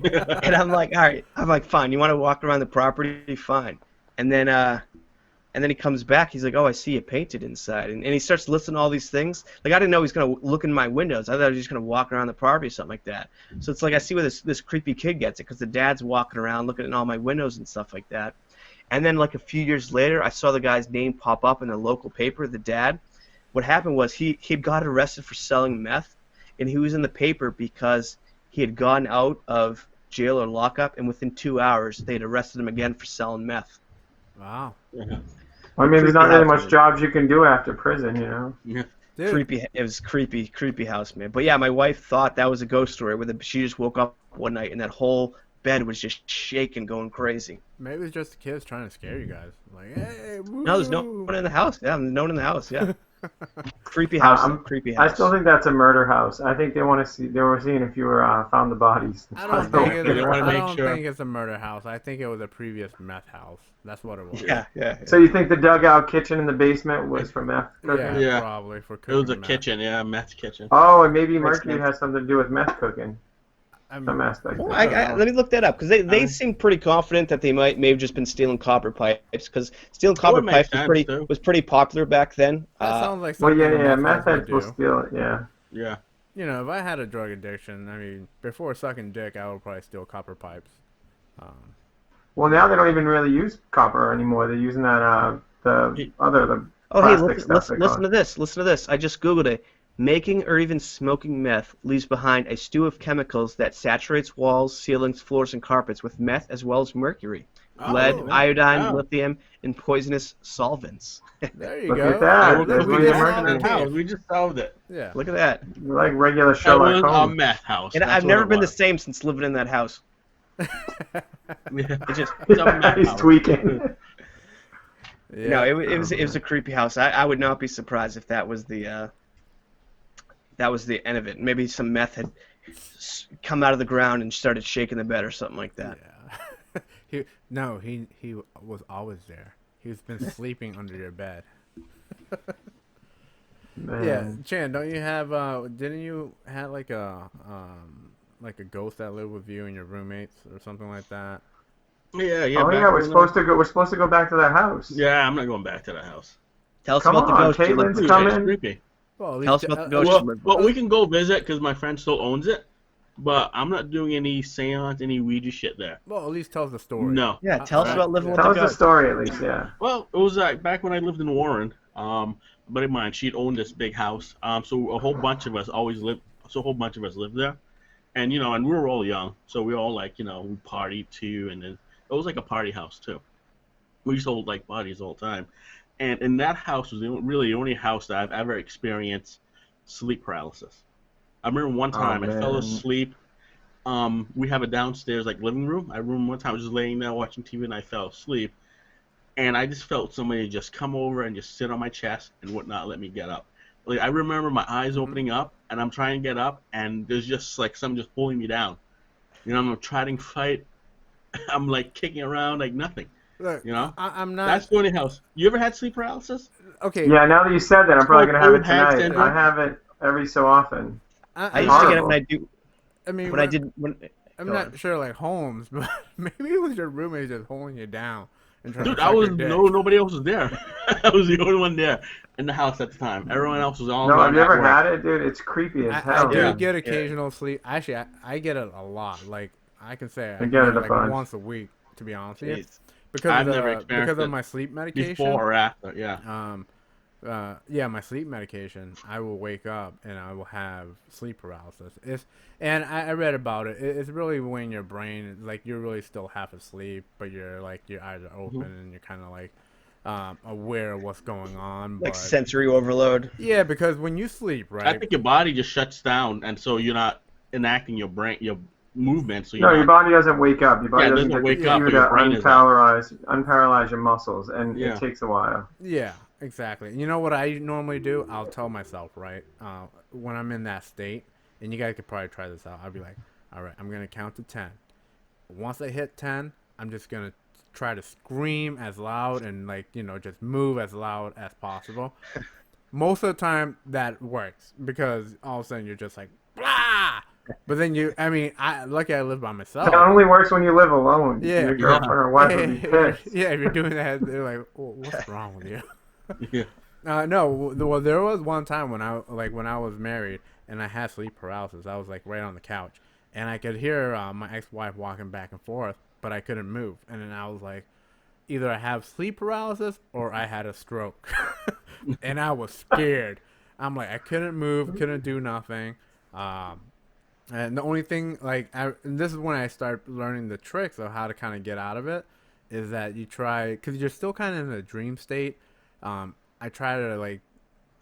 Speaker 3: And I'm like, all right. I'm like, fine. You want to walk around the property? Fine. And then he comes back. He's like, oh, I see you painted inside. And he starts listing all these things. Like, I didn't know he was going to look in my windows. I thought he was just going to walk around the property or something like that. So it's like I see where this creepy kid gets it, because the dad's walking around looking at all my windows and stuff like that. And then like a few years later, I saw the guy's name pop up in the local paper, the dad. What happened was he got arrested for selling meth, and he was in the paper because he had gotten out of jail or lockup, and within 2 hours they had arrested him again for selling meth.
Speaker 1: Wow.
Speaker 2: Yeah.
Speaker 5: I mean, there's not
Speaker 3: Creepy
Speaker 5: really
Speaker 3: house,
Speaker 5: much
Speaker 3: man.
Speaker 5: jobs you can do after prison, you know.
Speaker 2: Yeah.
Speaker 1: Dude.
Speaker 3: Creepy. It was creepy house, man. But yeah, my wife thought that was a ghost story. She just woke up one night and that whole bed was just shaking, going crazy.
Speaker 1: Maybe it's just the kids trying to scare you guys. Like, hey,
Speaker 3: No, there's no
Speaker 1: woo!
Speaker 3: one in the house. Yeah, no one in the house. Yeah, creepy
Speaker 5: Uh,
Speaker 3: house. Though.
Speaker 5: I'm,
Speaker 3: Creepy
Speaker 5: I
Speaker 3: house.
Speaker 5: still think that's a murder house. I think they want to see. They were seeing if you were found the bodies.
Speaker 1: I don't
Speaker 2: They
Speaker 1: think it's a,
Speaker 2: wanna
Speaker 1: I
Speaker 2: make
Speaker 1: don't
Speaker 2: sure.
Speaker 1: think it's a murder house. I think it was a previous meth house. That's what it was.
Speaker 3: Yeah.
Speaker 5: So you think the dugout kitchen in the basement was for meth cooking?
Speaker 1: Yeah,
Speaker 2: Yeah.
Speaker 1: probably for
Speaker 2: It
Speaker 1: cooking
Speaker 2: was a
Speaker 1: meth.
Speaker 2: kitchen, yeah, meth kitchen.
Speaker 5: Oh, and maybe
Speaker 3: Makes
Speaker 5: mercury
Speaker 3: sense.
Speaker 5: has something to do with meth cooking.
Speaker 1: I
Speaker 5: Some
Speaker 1: mean,
Speaker 5: aspect.
Speaker 3: Well,
Speaker 5: of
Speaker 2: I
Speaker 5: it.
Speaker 2: don't know.
Speaker 3: let me look that up because they
Speaker 2: Um,
Speaker 3: seem pretty confident that they may have just been stealing copper pipes because stealing
Speaker 2: That
Speaker 3: copper
Speaker 2: would make
Speaker 3: pipes
Speaker 2: sense, too.
Speaker 3: was pretty popular back then.
Speaker 1: that sounds like
Speaker 5: Well,
Speaker 1: something
Speaker 5: yeah,
Speaker 1: a
Speaker 5: meth
Speaker 1: meth head
Speaker 5: heads
Speaker 1: would
Speaker 5: will
Speaker 1: do.
Speaker 5: steal it. Yeah.
Speaker 2: Yeah.
Speaker 1: You know, if I had a drug addiction, I mean, before sucking dick, I would probably steal copper pipes.
Speaker 5: Well, now they don't even really use copper anymore. They're using that the
Speaker 3: Oh, hey,
Speaker 5: plastic stuff. They call
Speaker 3: listen to this. Listen to this. I just Googled it. Making or even smoking meth leaves behind a stew of chemicals that saturates walls, ceilings, floors, and carpets with meth as well as mercury, lead,
Speaker 1: Oh,
Speaker 3: iodine,
Speaker 2: wow.
Speaker 3: lithium, and poisonous solvents.
Speaker 1: there you
Speaker 5: Look
Speaker 1: go.
Speaker 5: at that.
Speaker 2: I
Speaker 1: Look,
Speaker 2: would
Speaker 5: There's
Speaker 1: we
Speaker 5: where
Speaker 2: quickly
Speaker 5: your
Speaker 1: just
Speaker 2: back
Speaker 1: solved
Speaker 2: to
Speaker 1: the
Speaker 2: that house.
Speaker 1: case.
Speaker 2: We just like it.
Speaker 1: Yeah.
Speaker 3: Look at that.
Speaker 5: like regular
Speaker 2: It
Speaker 5: Sherlock
Speaker 2: was a
Speaker 5: Holmes.
Speaker 2: meth house.
Speaker 3: And
Speaker 2: That's
Speaker 3: I've
Speaker 2: what
Speaker 3: never
Speaker 2: it
Speaker 3: been the
Speaker 2: was.
Speaker 3: same since living in that house.
Speaker 2: Yeah.
Speaker 3: It just
Speaker 2: It's a meth
Speaker 5: He's
Speaker 2: house.
Speaker 5: tweaking.
Speaker 3: no,
Speaker 1: Yeah.
Speaker 3: it was a creepy house. I would not be surprised if that was the end of it. Maybe some meth had come out of the ground and started shaking the bed or something like that.
Speaker 1: Yeah. he was always there. He's been sleeping under your bed. Yeah,
Speaker 5: Man.
Speaker 1: Chan, don't you have didn't you have like a ghost that lived with you and your roommates or something like that?
Speaker 2: Yeah.
Speaker 5: Oh
Speaker 2: back
Speaker 5: yeah, we're
Speaker 2: when,
Speaker 5: supposed to go. We're supposed to go back to that house.
Speaker 2: Yeah, I'm not going back to that house.
Speaker 3: Tell us
Speaker 5: Come
Speaker 3: about the
Speaker 5: on,
Speaker 3: ghost you lived
Speaker 5: Caitlin's
Speaker 3: with.
Speaker 5: coming.
Speaker 2: It's creepy.
Speaker 1: Well, at
Speaker 3: Tell
Speaker 1: least
Speaker 3: us about the ghost
Speaker 2: Well,
Speaker 3: you lived
Speaker 2: well,
Speaker 3: with.
Speaker 2: we can go visit because my friend still owns it, but I'm not doing any seance, any Ouija shit there.
Speaker 1: well, at least tell us the story.
Speaker 2: No.
Speaker 3: Yeah, tell us
Speaker 1: Alright.
Speaker 3: about living with
Speaker 5: Tell
Speaker 3: the
Speaker 5: us the
Speaker 3: ghost.
Speaker 5: story at least. Yeah.
Speaker 2: Well, it was back when I lived in Warren. A buddy of mine, she'd owned this big house. So a whole bunch of us lived there, and and we were all young, so we all we partied too, and then it was like a party house too. We used to hold like parties all the time, and in that house was really the only house that I've ever experienced sleep paralysis. I remember one time I fell
Speaker 5: man.
Speaker 2: asleep. We have a downstairs like living room. I remember one time I was just laying there watching TV and I fell asleep. And I just felt somebody just come over and just sit on my chest and would not let me get up. Like I remember my eyes opening up and I'm trying to get up and there's just like someone just pulling me down. I'm trying to fight. I'm like kicking around like nothing.
Speaker 1: Look, I'm not.
Speaker 2: That's the only house. You ever had sleep paralysis?
Speaker 1: Okay.
Speaker 5: Yeah. Now that you said that, I'm probably gonna have it
Speaker 2: Old hag
Speaker 5: tonight.
Speaker 2: syndrome?
Speaker 5: I have it every so often.
Speaker 3: I used to get it when
Speaker 1: I mean, I'm
Speaker 3: Go
Speaker 1: not
Speaker 3: on.
Speaker 1: sure like Holmes, but maybe it was your roommate just holding you down and trying
Speaker 2: Dude,
Speaker 1: to suck your dick.
Speaker 2: nobody else was there. I was the only one there in the house at the time. Everyone else was all
Speaker 5: No, have you ever
Speaker 2: at work.
Speaker 5: had it, dude? It's creepy as
Speaker 1: I
Speaker 5: hell.
Speaker 1: do
Speaker 2: Yeah.
Speaker 1: get occasional sleep. Actually, I get it a lot. Like I can say I
Speaker 5: I
Speaker 1: get
Speaker 5: get
Speaker 1: it
Speaker 5: it a
Speaker 1: like
Speaker 5: bunch.
Speaker 1: once a week, to be honest with you,
Speaker 3: Jeez.
Speaker 2: I've never experienced
Speaker 1: because of
Speaker 2: it
Speaker 1: my sleep medication.
Speaker 2: Before or after, yeah.
Speaker 1: Yeah, my sleep medication. I will wake up and I will have sleep paralysis. And I read about it. It's really when your brain like you're really still half asleep, but your eyes are open and you're kind of like aware of what's going on.
Speaker 3: Like
Speaker 1: But
Speaker 3: sensory overload.
Speaker 1: yeah, because when you sleep, right?
Speaker 2: I think your body just shuts down, and so you're not enacting your movement. So
Speaker 5: No,
Speaker 2: you're
Speaker 5: your
Speaker 2: not,
Speaker 5: body doesn't wake up. Your body
Speaker 2: Yeah, it
Speaker 5: doesn't
Speaker 2: doesn't
Speaker 5: get
Speaker 2: wake
Speaker 5: the
Speaker 2: up,
Speaker 5: cue
Speaker 2: but your
Speaker 5: to
Speaker 2: brain is up.
Speaker 5: unparalyze your muscles, and
Speaker 2: Yeah.
Speaker 5: it takes a while.
Speaker 1: Yeah, exactly. You know what I normally do? I'll tell myself, right, when I'm in that state, and you guys could probably try this out. I'll be like, all right, I'm going to count to 10. Once I hit 10, I'm just going to try to scream as loud and, just move as loud as possible. Most of the time, that works because all of a sudden you're just like, blah! But then lucky I live by myself.
Speaker 5: It only works when you live alone.
Speaker 1: Yeah.
Speaker 5: Your girlfriend or wife would be pissed.
Speaker 1: Yeah, if you're doing that, they're like, what's wrong with you?
Speaker 2: yeah.
Speaker 1: No, well, there was one time when I was married and I had sleep paralysis. I was like right on the couch, and I could hear my ex-wife walking back and forth, but I couldn't move. And then I was like, either I have sleep paralysis or I had a stroke, and I was scared. I'm like, I couldn't move, couldn't do nothing. And the only thing, and this is when I started learning the tricks of how to kind of get out of it. is that you try, because you're still kind of in a dream state. I try to like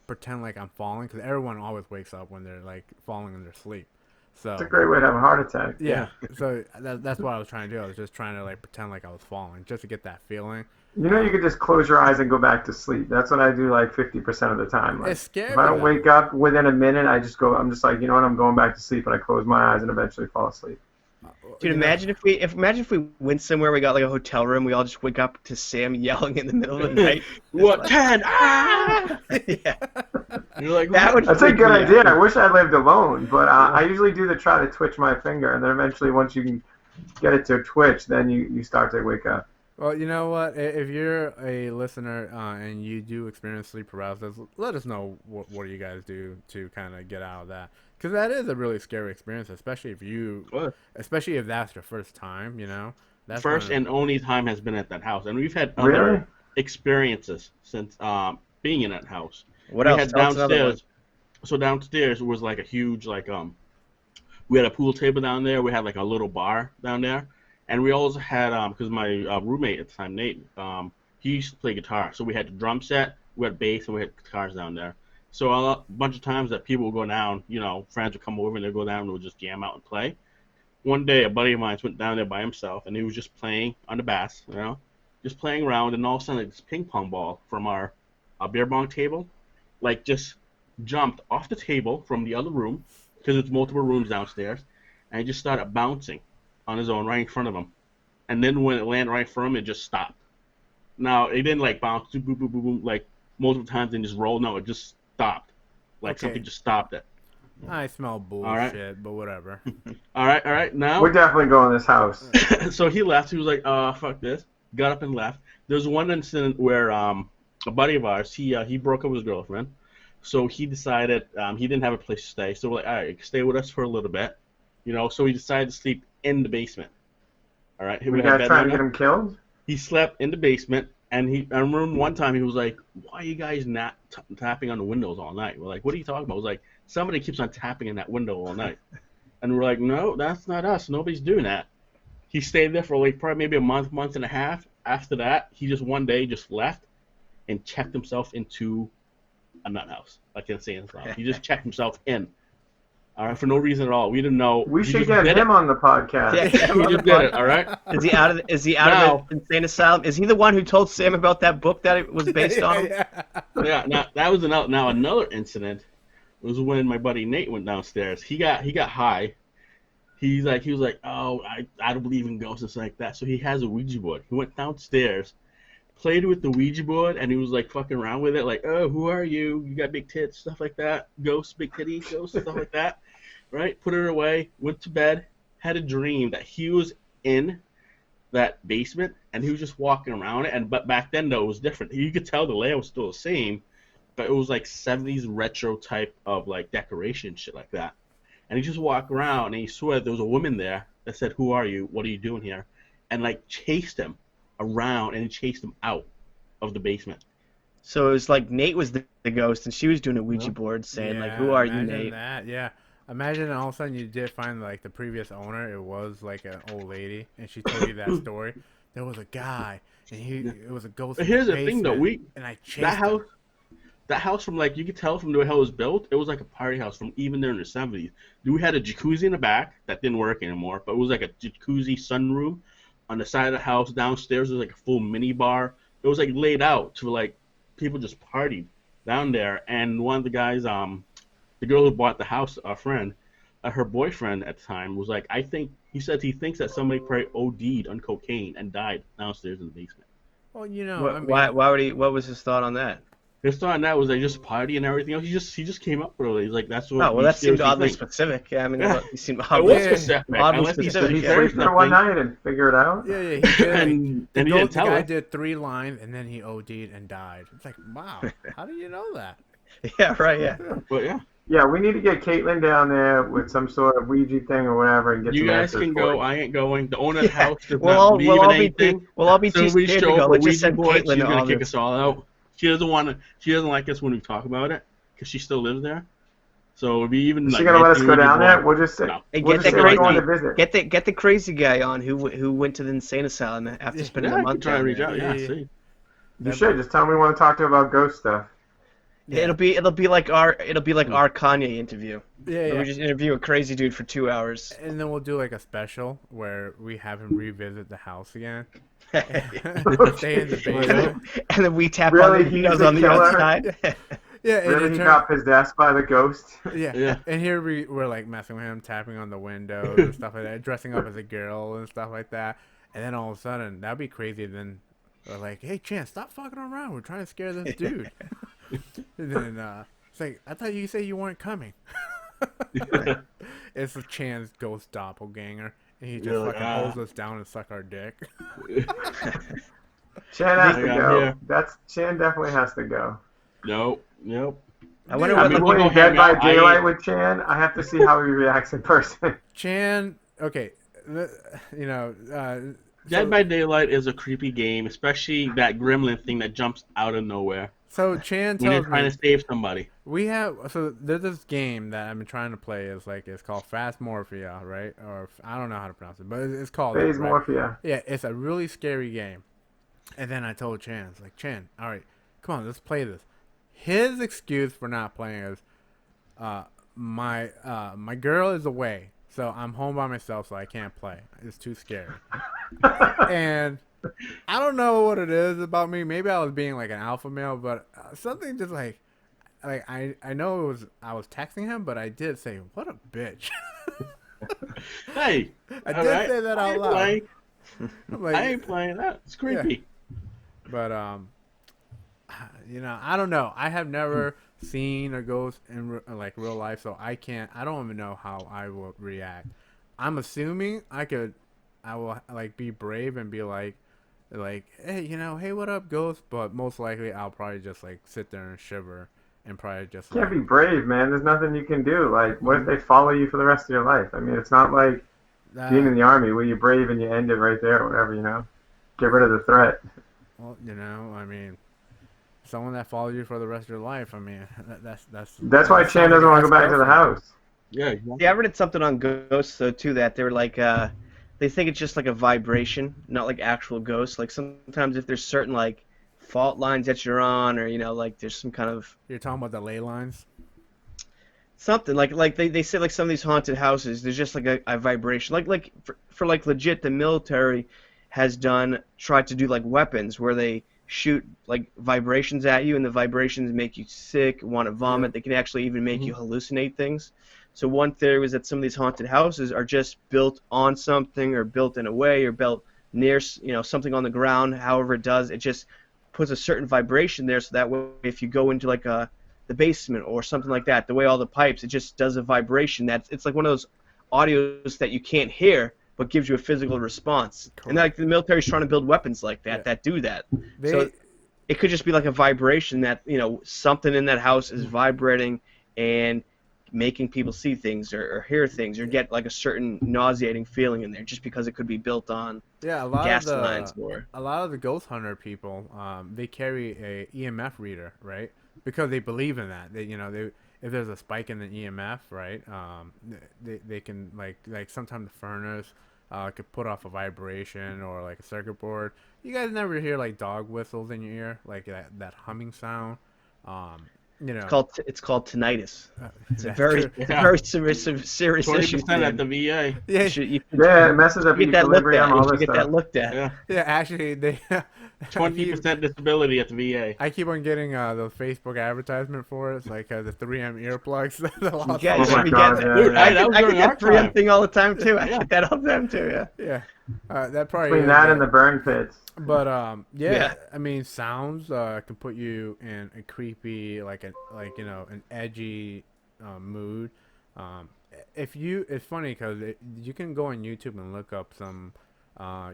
Speaker 1: pretend like I'm falling, because everyone always wakes up when they're like falling in their sleep.
Speaker 5: It's a
Speaker 1: So
Speaker 5: great way to have a heart attack.
Speaker 1: yeah, so that's what I was trying to do. I was just trying to like pretend like I was falling, just to get that feeling.
Speaker 5: You know, you could just close your eyes and go back to sleep. That's what I do like 50% of the time. Like,
Speaker 1: It's scary
Speaker 5: if I don't
Speaker 1: though.
Speaker 5: wake up within a minute, I'm just like, you know what, I'm going back to sleep, and I close my eyes and eventually fall asleep.
Speaker 3: Dude,
Speaker 1: You know,
Speaker 3: imagine if we went somewhere, we got like a hotel room, we all just wake up to Sam yelling in the middle of the night.
Speaker 2: What 10? Ah!
Speaker 3: Yeah.
Speaker 2: You're like,
Speaker 3: That would
Speaker 5: That's a
Speaker 3: freak
Speaker 5: good
Speaker 3: me
Speaker 5: idea.
Speaker 3: out.
Speaker 5: I wish I lived alone, but I usually do the try to twitch my finger, and then eventually, once you can get it to twitch, then you start to wake up.
Speaker 1: well, you know what? If you're a listener and you do experience sleep paralysis, let us know what you guys do to kind of get out of that. Because that is a really scary experience, especially if that's your first time. You know, that's
Speaker 2: first
Speaker 1: when,
Speaker 2: and only time has been at that house, and we've had other
Speaker 5: Really?
Speaker 2: experiences since being in that house.
Speaker 3: What
Speaker 2: We
Speaker 3: else?
Speaker 2: had
Speaker 3: Tell us another one.
Speaker 2: downstairs. So downstairs was like a huge we had a pool table down there. We had like a little bar down there, and we also had because my roommate at the time, Nate, he used to play guitar. So we had the drum set, we had bass, and we had guitars down there. So a bunch of times that people would go down, friends would come over and they'd go down and we'd just jam out and play. One day, a buddy of mine went down there by himself, and he was just playing on the bass, just playing around, and all of a sudden, like, this ping pong ball from our beer bong table, like, just jumped off the table from the other room, because there's multiple rooms downstairs, and he just started bouncing on his own right in front of him. And then when it landed right in front of him, it just stopped. Now, it didn't, like, bounce, boom, boom, boom, boom, boom, like, multiple times and just roll. No, it just stopped. Like,
Speaker 1: Okay.
Speaker 2: something just stopped it.
Speaker 1: I smell bullshit,
Speaker 2: right.
Speaker 1: but whatever.
Speaker 2: All right, now.
Speaker 5: We're definitely going to this house.
Speaker 2: So he left. He was like, fuck this. Got up and left. There's one incident where a buddy of ours, he broke up with his girlfriend. So he decided he didn't have a place to stay. So we're like, all right, stay with us for a little bit. So he decided to sleep in the basement. All right.
Speaker 5: We
Speaker 2: had
Speaker 5: guys
Speaker 2: bed
Speaker 5: trying to
Speaker 2: down
Speaker 5: get him killed?
Speaker 2: He slept in the basement, and I remember one time he was like, why are you guys not tapping on the windows all night? We're like, what are you talking about? I was like, somebody keeps on tapping in that window all night. And we're like, no, that's not us. Nobody's doing that. He stayed there for like probably maybe a month and a half. After that, he just one day just left and checked himself into a nut house. I can't say it. He just checked himself in. All right, for no reason at all. We didn't know.
Speaker 5: We
Speaker 2: He
Speaker 5: should
Speaker 2: just
Speaker 5: get
Speaker 2: did
Speaker 5: him on the podcast.
Speaker 3: Yeah,
Speaker 2: it. He just did it. All right.
Speaker 3: Is he out of the insane asylum? Is he the one who told Sam about that book that it was based on?
Speaker 2: Yeah. Now that was another incident was when my buddy Nate went downstairs. He got high. He was like, oh, I don't believe in ghosts and stuff like that. So he has a Ouija board. He went downstairs, played with the Ouija board, and he was like fucking around with it, like, oh, who are you? You got big tits, stuff like that. Ghosts, big titties, ghosts, stuff like that. Right? Put it away. Went to bed. Had a dream that he was in that basement and he was just walking around it. But back then though it was different. You could tell the layout was still the same, but it was like 70s retro type of like decoration shit like that. And he just walked around and he swore there was a woman there that said, who are you? What are you doing here? And like chased him around and chased him out of the basement.
Speaker 3: So it was like Nate was the ghost and she was doing a Ouija board saying like, who are you,
Speaker 1: imagine
Speaker 3: Nate?
Speaker 1: that, yeah. Imagine all of a sudden you did find like the previous owner. It was like an old lady, and she told you that story. There was a guy, and it was a ghost.
Speaker 2: But
Speaker 1: in
Speaker 2: here's
Speaker 1: the
Speaker 2: the thing though,
Speaker 1: and I chased
Speaker 2: that house from like you could tell from the way how it was built, it was like a party house from even there in the 70s. We had a jacuzzi in the back that didn't work anymore, but it was like a jacuzzi sunroom on the side of the house. Downstairs was like a full mini bar. It was like laid out to like people just partied down there. And one of the guys, the girl who bought the house, our friend, her boyfriend at the time was like, he said he thinks that somebody probably OD'd on cocaine and died downstairs in the basement.
Speaker 1: Well, you know,
Speaker 3: Why would he? What was his thought on that?
Speaker 2: His thought on that was they just party and everything else. He just came up with it. He's like, that's what.
Speaker 3: Oh well, that seemed
Speaker 2: seriously
Speaker 3: oddly
Speaker 2: think.
Speaker 3: specific. Yeah, I mean,
Speaker 2: Yeah.
Speaker 3: he seemed
Speaker 2: It
Speaker 3: oddly,
Speaker 2: was specific.
Speaker 3: oddly
Speaker 2: Unless he
Speaker 5: Did
Speaker 3: specific.
Speaker 5: he
Speaker 2: said
Speaker 5: sleep there one night and figure it out?
Speaker 1: Yeah, he did.
Speaker 2: and he didn't
Speaker 1: The
Speaker 2: tell
Speaker 1: guy
Speaker 2: us.
Speaker 1: did 3 lines, and then he OD'd and died. It's like, wow, how do you know that?
Speaker 3: Yeah, right. Yeah.
Speaker 2: But yeah,
Speaker 5: Yeah, we need to get Caitlin down there with some sort of Ouija thing or whatever and get
Speaker 2: you
Speaker 5: some
Speaker 2: guys
Speaker 5: answers
Speaker 2: can
Speaker 5: for
Speaker 2: go.
Speaker 5: you.
Speaker 2: I ain't going. The owner of the
Speaker 3: Yeah.
Speaker 2: house does not believe in anything.
Speaker 3: We'll all be
Speaker 2: So
Speaker 3: too
Speaker 2: we
Speaker 3: scared to
Speaker 2: show
Speaker 3: go.
Speaker 2: up
Speaker 3: Let's
Speaker 2: a
Speaker 3: just
Speaker 2: Ouija
Speaker 3: send
Speaker 2: board. She's
Speaker 3: Caitlin
Speaker 2: gonna
Speaker 3: on
Speaker 2: kick
Speaker 3: this.
Speaker 2: us all out. She doesn't like us when we talk about it because she still lives there. So it'd be even
Speaker 5: Is
Speaker 2: like
Speaker 5: she gonna let us go down there?
Speaker 2: more.
Speaker 5: We'll just say,
Speaker 2: No.
Speaker 3: And
Speaker 5: we'll
Speaker 3: get
Speaker 5: just
Speaker 3: that
Speaker 5: say we're going to
Speaker 3: crazy,
Speaker 5: visit.
Speaker 3: get the crazy guy on who went to the insane asylum after spending
Speaker 2: Yeah,
Speaker 3: a
Speaker 2: I could
Speaker 3: month
Speaker 2: try to
Speaker 3: down
Speaker 2: reach
Speaker 3: there.
Speaker 2: out. Yeah,
Speaker 1: Yeah.
Speaker 2: see.
Speaker 5: You should just tell them we want to talk to about ghost stuff.
Speaker 1: Yeah.
Speaker 3: It'll be like our Kanye interview.
Speaker 1: Yeah,
Speaker 3: Where
Speaker 1: yeah.
Speaker 3: we just interview a crazy dude for 2 hours.
Speaker 1: And then we'll do like a special where we have him revisit the house again. Stay in the basement.
Speaker 3: And then we tap
Speaker 5: Really?
Speaker 3: on the
Speaker 5: He's
Speaker 3: windows
Speaker 5: the
Speaker 3: on the
Speaker 5: killer?
Speaker 3: outside.
Speaker 1: Yeah, and
Speaker 5: Really,
Speaker 1: it
Speaker 5: he
Speaker 1: turn-
Speaker 5: got possessed by the ghost.
Speaker 1: Yeah.
Speaker 2: Yeah.
Speaker 1: And here we're like messing with him, tapping on the windows and stuff like that, dressing up as a girl and stuff like that. And then all of a sudden, that'd be crazy. Then we're like, hey, Chan, stop fucking around. We're trying to scare this dude. And then it's like, I thought you said you weren't coming. It's Chan's ghost doppelganger. And he just
Speaker 2: You're like,
Speaker 1: fucking
Speaker 2: "Ah."
Speaker 1: holds us down and suck our dick.
Speaker 5: Chan has to
Speaker 2: Hang on
Speaker 5: go.
Speaker 2: here.
Speaker 5: Chan definitely has to go.
Speaker 2: Nope.
Speaker 3: I wonder
Speaker 5: I
Speaker 3: what
Speaker 5: mean,
Speaker 2: we'll
Speaker 5: playing
Speaker 2: go
Speaker 5: Dead
Speaker 2: hang
Speaker 5: by
Speaker 2: out.
Speaker 5: Daylight with Chan, I have to see how he reacts in person.
Speaker 1: Chan, okay, you know,
Speaker 2: Dead by Daylight is a creepy game, especially that gremlin thing that jumps out of nowhere
Speaker 1: so Chan
Speaker 2: when you're
Speaker 1: tells
Speaker 2: trying
Speaker 1: me
Speaker 2: to save somebody.
Speaker 1: there's this game that I've been trying to play. It's called Fast Morphia, right? Or I don't know how to pronounce it, but it's called
Speaker 5: Phase
Speaker 1: that, right?
Speaker 5: Morphia.
Speaker 1: Yeah, it's a really scary game. And then I told Chan, it's like, Chan, all right, come on, let's play this. His excuse for not playing is, my girl is away, so I'm home by myself, so I can't play. It's too scary. And I don't know what it is about me. Maybe I was being like an alpha male, but something just like I know I was texting him, but I did say, "What a bitch."
Speaker 2: Hey,
Speaker 1: I did say that out loud. I'm like,
Speaker 2: I ain't playing that. It's creepy.
Speaker 1: but you know, I don't know. I have never seen a ghost in like real life, so I don't even know how I will react. I'm assuming I will like be brave and be like, hey, you know, hey, what up, ghost? But most likely, I'll probably just like sit there and shiver and probably just
Speaker 5: You can't
Speaker 1: like,
Speaker 5: be brave, man. There's nothing you can do. Like, what if they follow you for the rest of your life? I mean, it's not like being in the army where you're brave and you end it right there or whatever, you know? Get rid of the threat.
Speaker 1: well, you know, I mean, someone that follows you for the rest of your life. I mean,
Speaker 5: That's why Chan doesn't want to go back to the house.
Speaker 2: Yeah, exactly.
Speaker 3: Yeah, I read something on ghosts though too that they were like they think it's just like a vibration, not like actual ghosts. Like sometimes if there's certain like fault lines that you're on, or you know, like there's some kind of
Speaker 1: You're talking about the ley lines.
Speaker 3: something like they say like some of these haunted houses, there's just like a vibration. Like for like legit, the military has tried to do like weapons where they shoot like vibrations at you, and the vibrations make you sick, want to vomit. They can actually even make you hallucinate things. So one theory was that some of these haunted houses are just built on something, or built in a way, or built near, you know, something on the ground. However it does, it just puts a certain vibration there, so that way if you go into like the basement or something like that, the way all the pipes, it just does a vibration. It's like one of those audios that you can't hear, but gives you a physical response.
Speaker 1: Correct.
Speaker 3: And like the military's trying to build weapons like that that do that. So it could just be like a vibration that, you know, something in that house is vibrating and making people see things or hear things or get like a certain nauseating feeling in there, just because it could be built on
Speaker 1: yeah, a lot
Speaker 3: gas
Speaker 1: of
Speaker 3: lines or
Speaker 1: a lot of the ghost hunter people, they carry a EMF reader, right? Because they believe in that. If there's a spike in the EMF, right? They can like sometimes the furnace could put off a vibration or like a circuit board. You guys never hear like dog whistles in your ear, like that humming sound. You know,
Speaker 3: it's called tinnitus. It's a
Speaker 1: that's
Speaker 3: very
Speaker 1: true.
Speaker 3: very serious
Speaker 2: 20%
Speaker 3: issue.
Speaker 2: at the VA.
Speaker 1: Yeah,
Speaker 5: Yeah, it messes up
Speaker 3: get that looked
Speaker 5: equilibrium,
Speaker 3: at.
Speaker 5: all
Speaker 3: You should
Speaker 5: this
Speaker 3: get
Speaker 5: stuff.
Speaker 3: that looked at.
Speaker 2: Yeah,
Speaker 1: yeah. Actually, they
Speaker 2: 20% disability at the VA.
Speaker 1: I keep on getting the Facebook advertisement for it. It's like the 3M earplugs.
Speaker 3: You get,
Speaker 5: Oh
Speaker 3: you should
Speaker 5: my
Speaker 3: be
Speaker 5: God,
Speaker 3: getting
Speaker 5: yeah,
Speaker 3: that. Dude,
Speaker 5: yeah.
Speaker 2: Hey, that was
Speaker 3: I get
Speaker 2: during
Speaker 3: that
Speaker 2: our
Speaker 3: 3M
Speaker 2: time.
Speaker 3: thing all the time too. I
Speaker 2: Yeah.
Speaker 3: get that all the time too. Yeah.
Speaker 1: Yeah, that probably
Speaker 5: Between
Speaker 1: is
Speaker 5: that
Speaker 1: it.
Speaker 5: and the burn pits.
Speaker 1: But
Speaker 3: Yeah.
Speaker 1: I mean, sounds can put you in a creepy, like an edgy mood. It's funny because you can go on YouTube and look up some.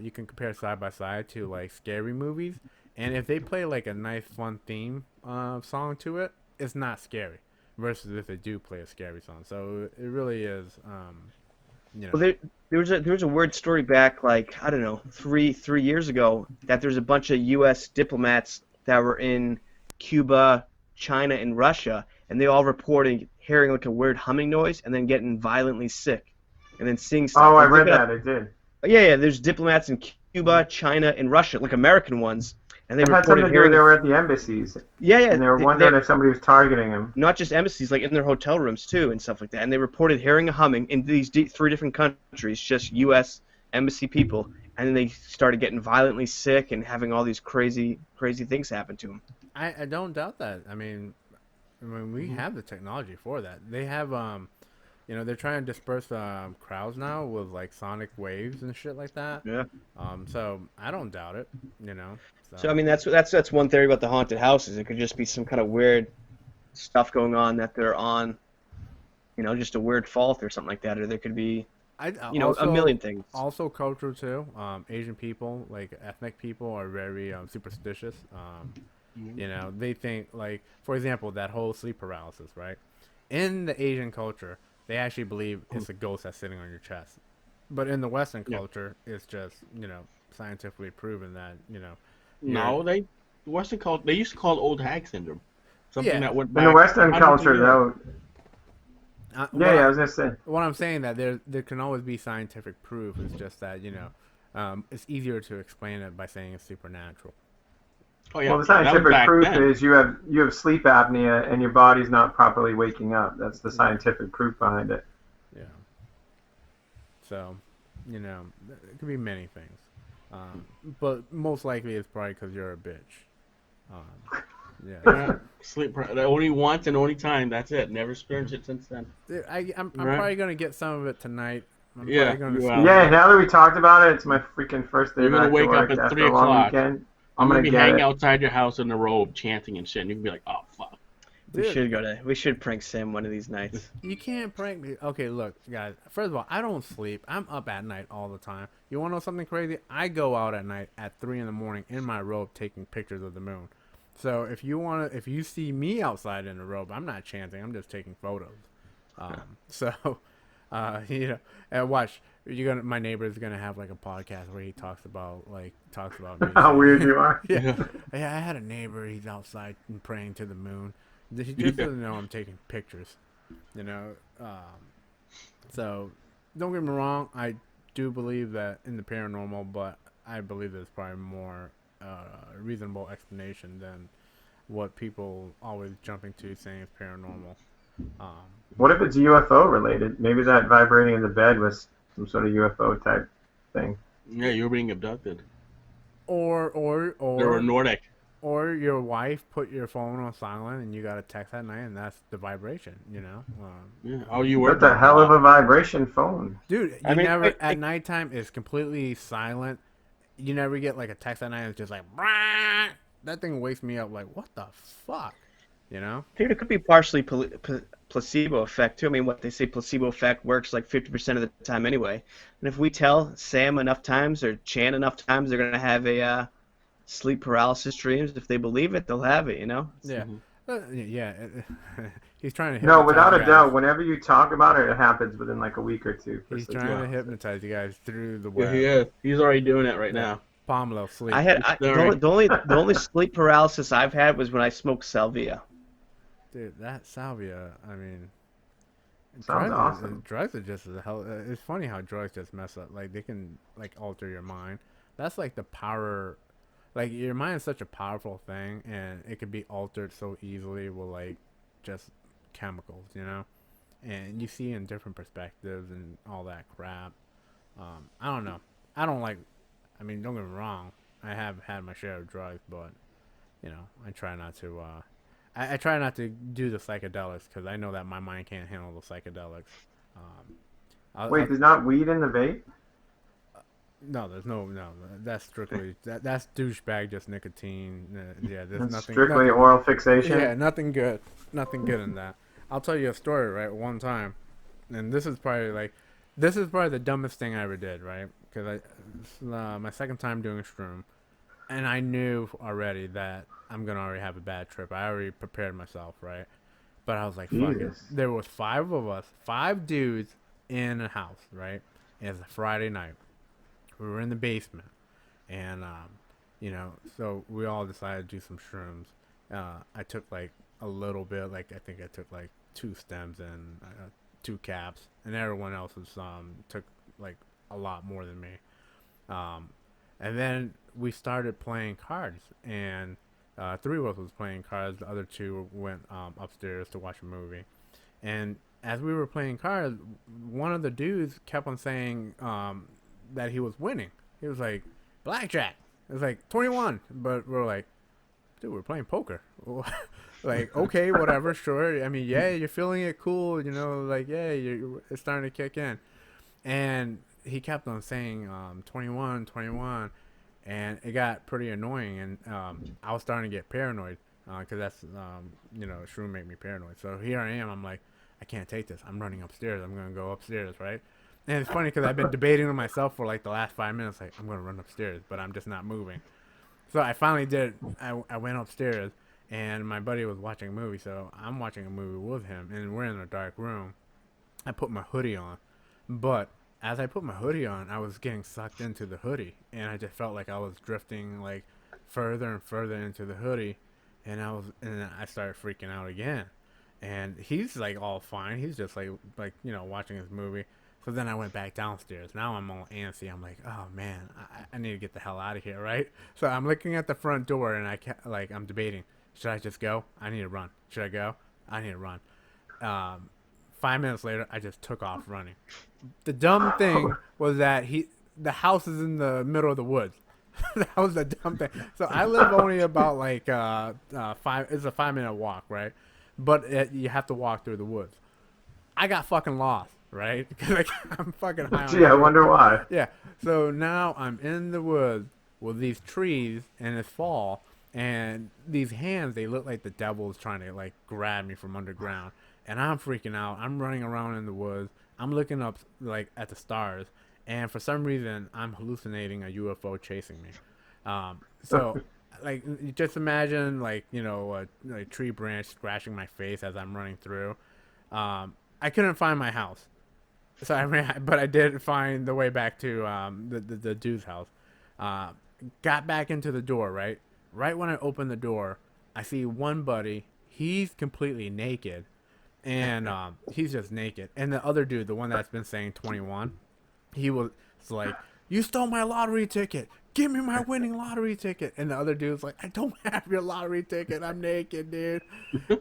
Speaker 1: You can compare side by side to like scary movies, and if they play like a nice, fun theme song to it, it's not scary. Versus if they do play a scary song, so it really is. You know.
Speaker 3: Well, there was a weird story back like I don't know 3 years ago that there's a bunch of U.S. diplomats that were in Cuba, China, and Russia, and they all reported hearing like a weird humming noise and then getting violently sick, and then seeing stuff.
Speaker 5: Oh, I
Speaker 3: Like,
Speaker 5: read that. I did.
Speaker 3: yeah. There's diplomats in Cuba, China, and Russia, like American ones, and they
Speaker 5: It had something
Speaker 3: reported
Speaker 5: to do with
Speaker 3: hearing.
Speaker 5: they were at the embassies,
Speaker 3: Yeah,
Speaker 5: and they were
Speaker 3: they
Speaker 5: wondering if somebody was targeting them.
Speaker 3: not just embassies, like in their hotel rooms too, and stuff like that. And they reported hearing a humming in these three different countries, just U.S. embassy people, and then they started getting violently sick and having all these crazy things happen to them.
Speaker 1: I don't doubt that. I mean, we have the technology for that. They have they're trying to disperse crowds now with like sonic waves and shit like that.
Speaker 3: Yeah.
Speaker 1: So I don't doubt it.
Speaker 3: So I mean, that's one theory about the haunted houses. It could just be some kind of weird stuff going on that they're on, just a weird fault or something like that, or there could be, a million things.
Speaker 1: Also, cultural too. Asian people, like ethnic people, are very superstitious. They think, like, for example, that whole sleep paralysis, right? In the Asian culture, they actually believe it's a ghost that's sitting on your chest. But in the Western culture, it's just, scientifically proven that,
Speaker 2: No, Western culture, they used to call it old hag syndrome. Something that went back.
Speaker 5: In the Western
Speaker 2: hundreds of
Speaker 5: culture,
Speaker 2: years.
Speaker 5: though. I was gonna say.
Speaker 1: What I'm saying that there can always be scientific proof. It's just that it's easier to explain it by saying it's supernatural.
Speaker 2: Oh, yeah.
Speaker 5: Well, the scientific proof
Speaker 2: then.
Speaker 5: is you have sleep apnea and your body's not properly waking up. That's the scientific proof behind it.
Speaker 1: Yeah. So, it could be many things, but most likely it's probably because you're a bitch. Yeah.
Speaker 2: Sleep only once and only time. That's it. Never experienced it since then.
Speaker 1: Dude, I'm probably gonna get some of it tonight.
Speaker 2: Yeah,
Speaker 5: Yeah, now that we talked about it, it's my freaking first day
Speaker 2: You're gonna
Speaker 5: back
Speaker 2: wake
Speaker 5: to
Speaker 2: up
Speaker 5: work
Speaker 2: at
Speaker 5: after
Speaker 2: 3
Speaker 5: a long
Speaker 2: o'clock.
Speaker 5: weekend.
Speaker 2: I'm gonna be
Speaker 5: get
Speaker 2: hanging
Speaker 5: it.
Speaker 2: outside your house in a robe, chanting and shit. And you can be like, "Oh fuck."
Speaker 1: Dude,
Speaker 3: We should prank Sam one of these nights.
Speaker 1: you can't prank me. Okay, look, guys. First of all, I don't sleep. I'm up at night all the time. You want to know something crazy? I go out at night at 3 in the morning in my robe taking pictures of the moon. So if you see me outside in a robe, I'm not chanting. I'm just taking photos. And watch. My neighbor's gonna have like a podcast where he talks about me.
Speaker 5: How weird you are.
Speaker 1: Yeah, I had a neighbor. He's outside and praying to the moon. He just doesn't know I'm taking pictures. So don't get me wrong. I do believe that in the paranormal, but I believe there's probably more reasonable explanation than what people always jumping to saying it's paranormal.
Speaker 5: What if it's UFO related? Maybe that vibrating in the bed was some sort of UFO type thing.
Speaker 2: Yeah, you were being abducted.
Speaker 1: Or
Speaker 2: They were Nordic.
Speaker 1: Or your wife put your phone on silent and you got a text at night and that's the vibration,
Speaker 2: Yeah. Oh, you were.
Speaker 5: What the hell of a vibration phone?
Speaker 1: Dude, at nighttime it's completely silent. You never get like a text at night and it's just like, "Brah!" That thing wakes me up like, what the fuck?
Speaker 3: Dude, it could be partially placebo effect too. I mean, what they say, placebo effect works like 50% of the time anyway. And if we tell Sam enough times or Chan enough times, they're gonna have a sleep paralysis dreams. If they believe it, they'll have it.
Speaker 1: Yeah. Yeah. He's trying to.
Speaker 5: No, without a
Speaker 1: guys.
Speaker 5: doubt. Whenever you talk about it, it happens within like a week or two.
Speaker 1: He's trying to hypnotize you guys through the web.
Speaker 2: Yeah, he is. He's already doing it right now.
Speaker 1: Pomelo sleep.
Speaker 3: The only sleep paralysis I've had was when I smoked salvia.
Speaker 1: Dude, that salvia, I mean,
Speaker 5: Sounds awesome.
Speaker 1: Drugs are just as hell. It's funny how drugs just mess up. Like, they can, like, alter your mind. That's, like, the power. Like, your mind is such a powerful thing, and it can be altered so easily with, like, just chemicals, And you see in different perspectives and all that crap. I don't know. Don't get me wrong. I have had my share of drugs, but, I try not to, I try not to do the psychedelics because I know that my mind can't handle the psychedelics.
Speaker 5: Wait, there's not weed in the vape?
Speaker 1: No, there's no. That's strictly that's douchebag, just nicotine. Yeah, there's
Speaker 5: That's
Speaker 1: nothing.
Speaker 5: strictly oral fixation?
Speaker 1: Yeah, nothing good in that. I'll tell you a story, right? One time, and this is probably the dumbest thing I ever did, right? Because my second time doing shroom, and I knew already that I'm gonna already have a bad trip. I already prepared myself, right? But I was like, fuck it. There was 5 of us, 5 dudes in a house, right? It was a Friday night. We were in the basement, and so we all decided to do some shrooms. I took like a little bit. Like I think I took like 2 stems and 2 caps, and everyone else was took like a lot more than me. Um, and then we started playing cards, and 3 of us was playing cards. The other 2 went upstairs to watch a movie. And as we were playing cards, one of the dudes kept on saying that he was winning. He was like, blackjack. It was like 21, but we're like, dude, we're playing poker. Like, okay, whatever, sure. I mean, yeah, you're feeling it cool, like, yeah, it's starting to kick in. And he kept on saying 21, 21, and it got pretty annoying, and I was starting to get paranoid because that's, shroom make me paranoid. So here I am, I'm like, I can't take this. I'm running upstairs. I'm going to go upstairs, right? And it's funny because I've been debating with myself for like the last 5 minutes, like, I'm going to run upstairs, but I'm just not moving. So I finally did. I went upstairs, and my buddy was watching a movie, so I'm watching a movie with him, and we're in a dark room. I put my hoodie on, but as I put my hoodie on, I was getting sucked into the hoodie, and I just felt like I was drifting like further and further into the hoodie, and I started freaking out again. And he's like all fine. He's just like watching his movie. So then I went back downstairs. Now I'm all antsy. I'm like, oh man, I need to get the hell out of here, right? So I'm looking at the front door, and I'm debating. Should I just go? I need to run. Should I go? I need to run. 5 minutes later, I just took off running. The dumb thing was that the house is in the middle of the woods. That was the dumb thing. So I live only about like it's a 5-minute walk, right? But you have to walk through the woods. I got fucking lost, right? Like, I'm fucking high on
Speaker 5: Gee, I wonder why.
Speaker 1: Yeah. So now I'm in the woods with these trees, and it's fall, and these hands, they look like the devil is trying to like grab me from underground. And I'm freaking out. I'm running around in the woods. I'm looking up like at the stars, and for some reason I'm hallucinating a UFO chasing me. So like, just imagine like a tree branch scratching my face as I'm running through. I couldn't find my house, so I ran, but I did find the way back to the dude's house. Got back into the door, right? Right when I opened the door, I see one buddy. He's completely naked, and he's just naked. And the other dude, the one that's been saying 21, he was like, "You stole my lottery ticket. Give me my winning lottery ticket." And the other dude's like, "I don't have your lottery ticket. I'm naked, dude."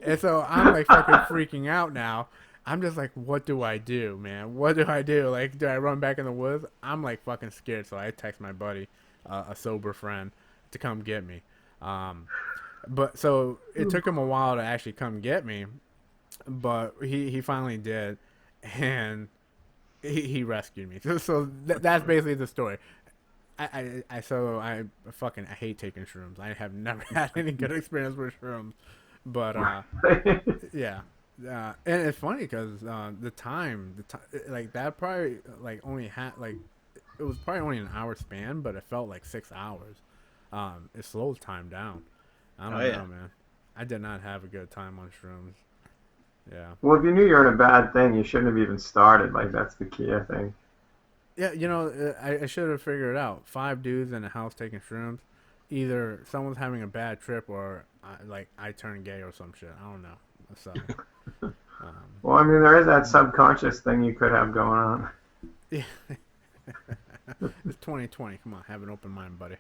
Speaker 1: And so I'm like fucking freaking out now. I'm just like, what do I do, man? What do I do? Like, do I run back in the woods? I'm like fucking scared. So I text my buddy, a sober friend, to come get me. But so it took him a while to actually come get me, but he finally did, and he rescued me. So that's basically the story. I hate taking shrooms. I have never had any good experience with shrooms, but yeah. And it's funny because the time like that probably like only had like it was probably only an hour span, but it felt like 6 hours. It slows time down. I don't know, man. I did not have a good time on shrooms. Yeah.
Speaker 5: Well, if you knew you were in a bad thing, you shouldn't have even started. Like, that's the key, I think.
Speaker 1: Yeah, I should have figured it out. 5 dudes in a house taking shrooms. Either someone's having a bad trip, or I turn gay or some shit. I don't know. So.
Speaker 5: Well, I mean, there is that subconscious thing you could have going on.
Speaker 1: Yeah. It's 2020. Come on, have an open mind, buddy.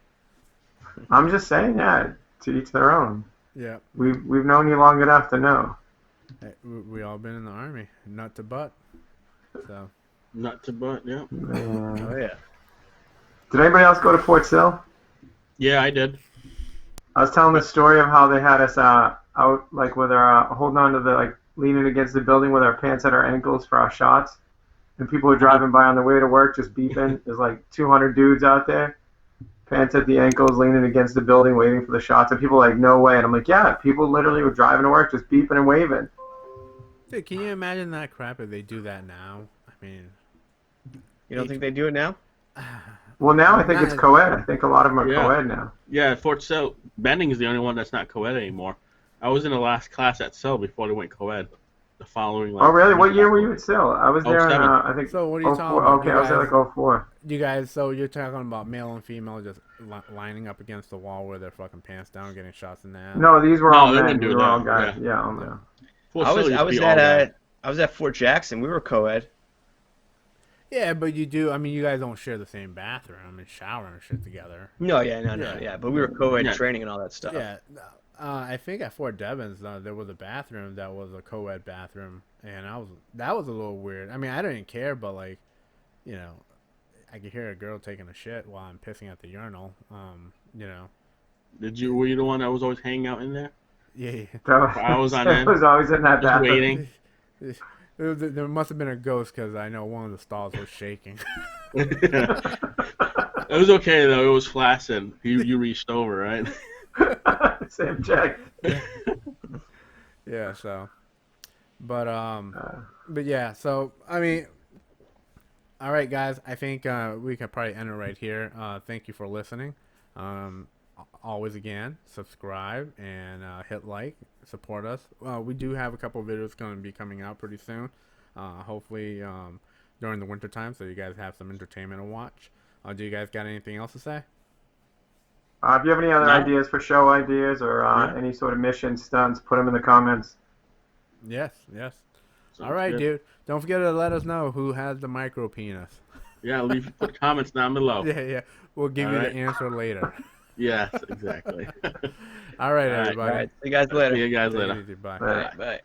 Speaker 5: I'm just saying, yeah, to each their own.
Speaker 1: Yeah.
Speaker 5: We've known you long enough to know.
Speaker 1: Hey, we all been in the army, nut to butt. So.
Speaker 2: Nut to butt, yeah.
Speaker 3: Oh yeah.
Speaker 5: Did anybody else go to Fort Sill?
Speaker 2: Yeah, I did.
Speaker 5: I was telling the story of how they had us out like with our holding on to the like leaning against the building with our pants at our ankles for our shots, and people were driving by on the way to work just beeping. There's like 200 dudes out there, pants at the ankles, leaning against the building, waiting for the shots, and people were like, no way. And I'm like, yeah, people literally were driving to work just beeping and waving.
Speaker 1: Dude, can you imagine that crap if they do that now? I mean,
Speaker 3: You don't think they do it now?
Speaker 5: Well, now I think it's co-ed. I think a lot of them are co-ed now.
Speaker 2: Yeah, Fort Sill, Benning is the only one that's not co-ed anymore. I was in the last class at Sill before they went co-ed. the following.
Speaker 5: Oh, really? What year were you at SIL? I was there in,
Speaker 2: 07.
Speaker 5: I think,
Speaker 1: So what are you talking
Speaker 5: 04.
Speaker 1: about?
Speaker 5: Okay,
Speaker 1: You
Speaker 5: I was there
Speaker 1: guys-
Speaker 5: like 04.
Speaker 1: You guys, so you're talking about male and female just lining up against the wall with their fucking pants down, getting shots in the ass?
Speaker 5: No, these were
Speaker 2: No,
Speaker 5: all
Speaker 2: they
Speaker 5: men.
Speaker 2: wouldn't
Speaker 5: These
Speaker 2: do
Speaker 5: were all
Speaker 2: that,
Speaker 5: guys.
Speaker 2: yeah.
Speaker 5: Yeah, all men.
Speaker 2: Full
Speaker 3: I was
Speaker 2: Sail used
Speaker 3: I
Speaker 2: to
Speaker 3: was
Speaker 2: be all
Speaker 3: at
Speaker 2: guys.
Speaker 3: I was at Fort Jackson. We were co-ed.
Speaker 1: Yeah, but you do. I mean, you guys don't share the same bathroom and shower and shit together.
Speaker 3: No,
Speaker 1: Yeah.
Speaker 3: But we were co-ed
Speaker 2: Yeah.
Speaker 3: training and all that stuff.
Speaker 1: Yeah, I think at Fort Devens there was a bathroom that was a co-ed bathroom, and that was a little weird. I mean, I didn't care, but like, you know, I could hear a girl taking a shit while I'm pissing at the urinal. You know,
Speaker 2: Were you the one that was always hanging out in there?
Speaker 1: yeah.
Speaker 2: I was on
Speaker 5: I
Speaker 2: end,
Speaker 5: was always in that
Speaker 2: just
Speaker 5: bathroom.
Speaker 2: waiting.
Speaker 1: There must have been a ghost because I know one of the stalls was shaking.
Speaker 2: It was okay though. It was flaccid. You reached over, right?
Speaker 5: Same check.
Speaker 1: Yeah, so, but yeah, so I mean, all right, guys, I think we can probably end it right here. Thank you for listening. Always again, subscribe and hit like, support us. We do have a couple of videos going to be coming out pretty soon. Hopefully during the winter time, so you guys have some entertainment to watch. Do you guys got anything else to say?
Speaker 5: If you have any other
Speaker 2: No.
Speaker 5: ideas for show ideas or
Speaker 2: Yeah.
Speaker 5: any sort of mission stunts, put them in the comments.
Speaker 1: Yes.
Speaker 2: Sounds
Speaker 1: All right,
Speaker 2: good.
Speaker 1: dude. Don't forget to let us know who has the micro penis.
Speaker 2: Yeah, put comments down below.
Speaker 1: Yeah. We'll give
Speaker 2: All
Speaker 1: you
Speaker 2: right.
Speaker 1: the answer later.
Speaker 2: Yes, exactly.
Speaker 1: All right,
Speaker 2: All right,
Speaker 1: everybody.
Speaker 3: All right. See you guys later.
Speaker 2: See you guys
Speaker 1: Take it
Speaker 2: later.
Speaker 1: easy. Bye.
Speaker 5: Right.
Speaker 3: Bye.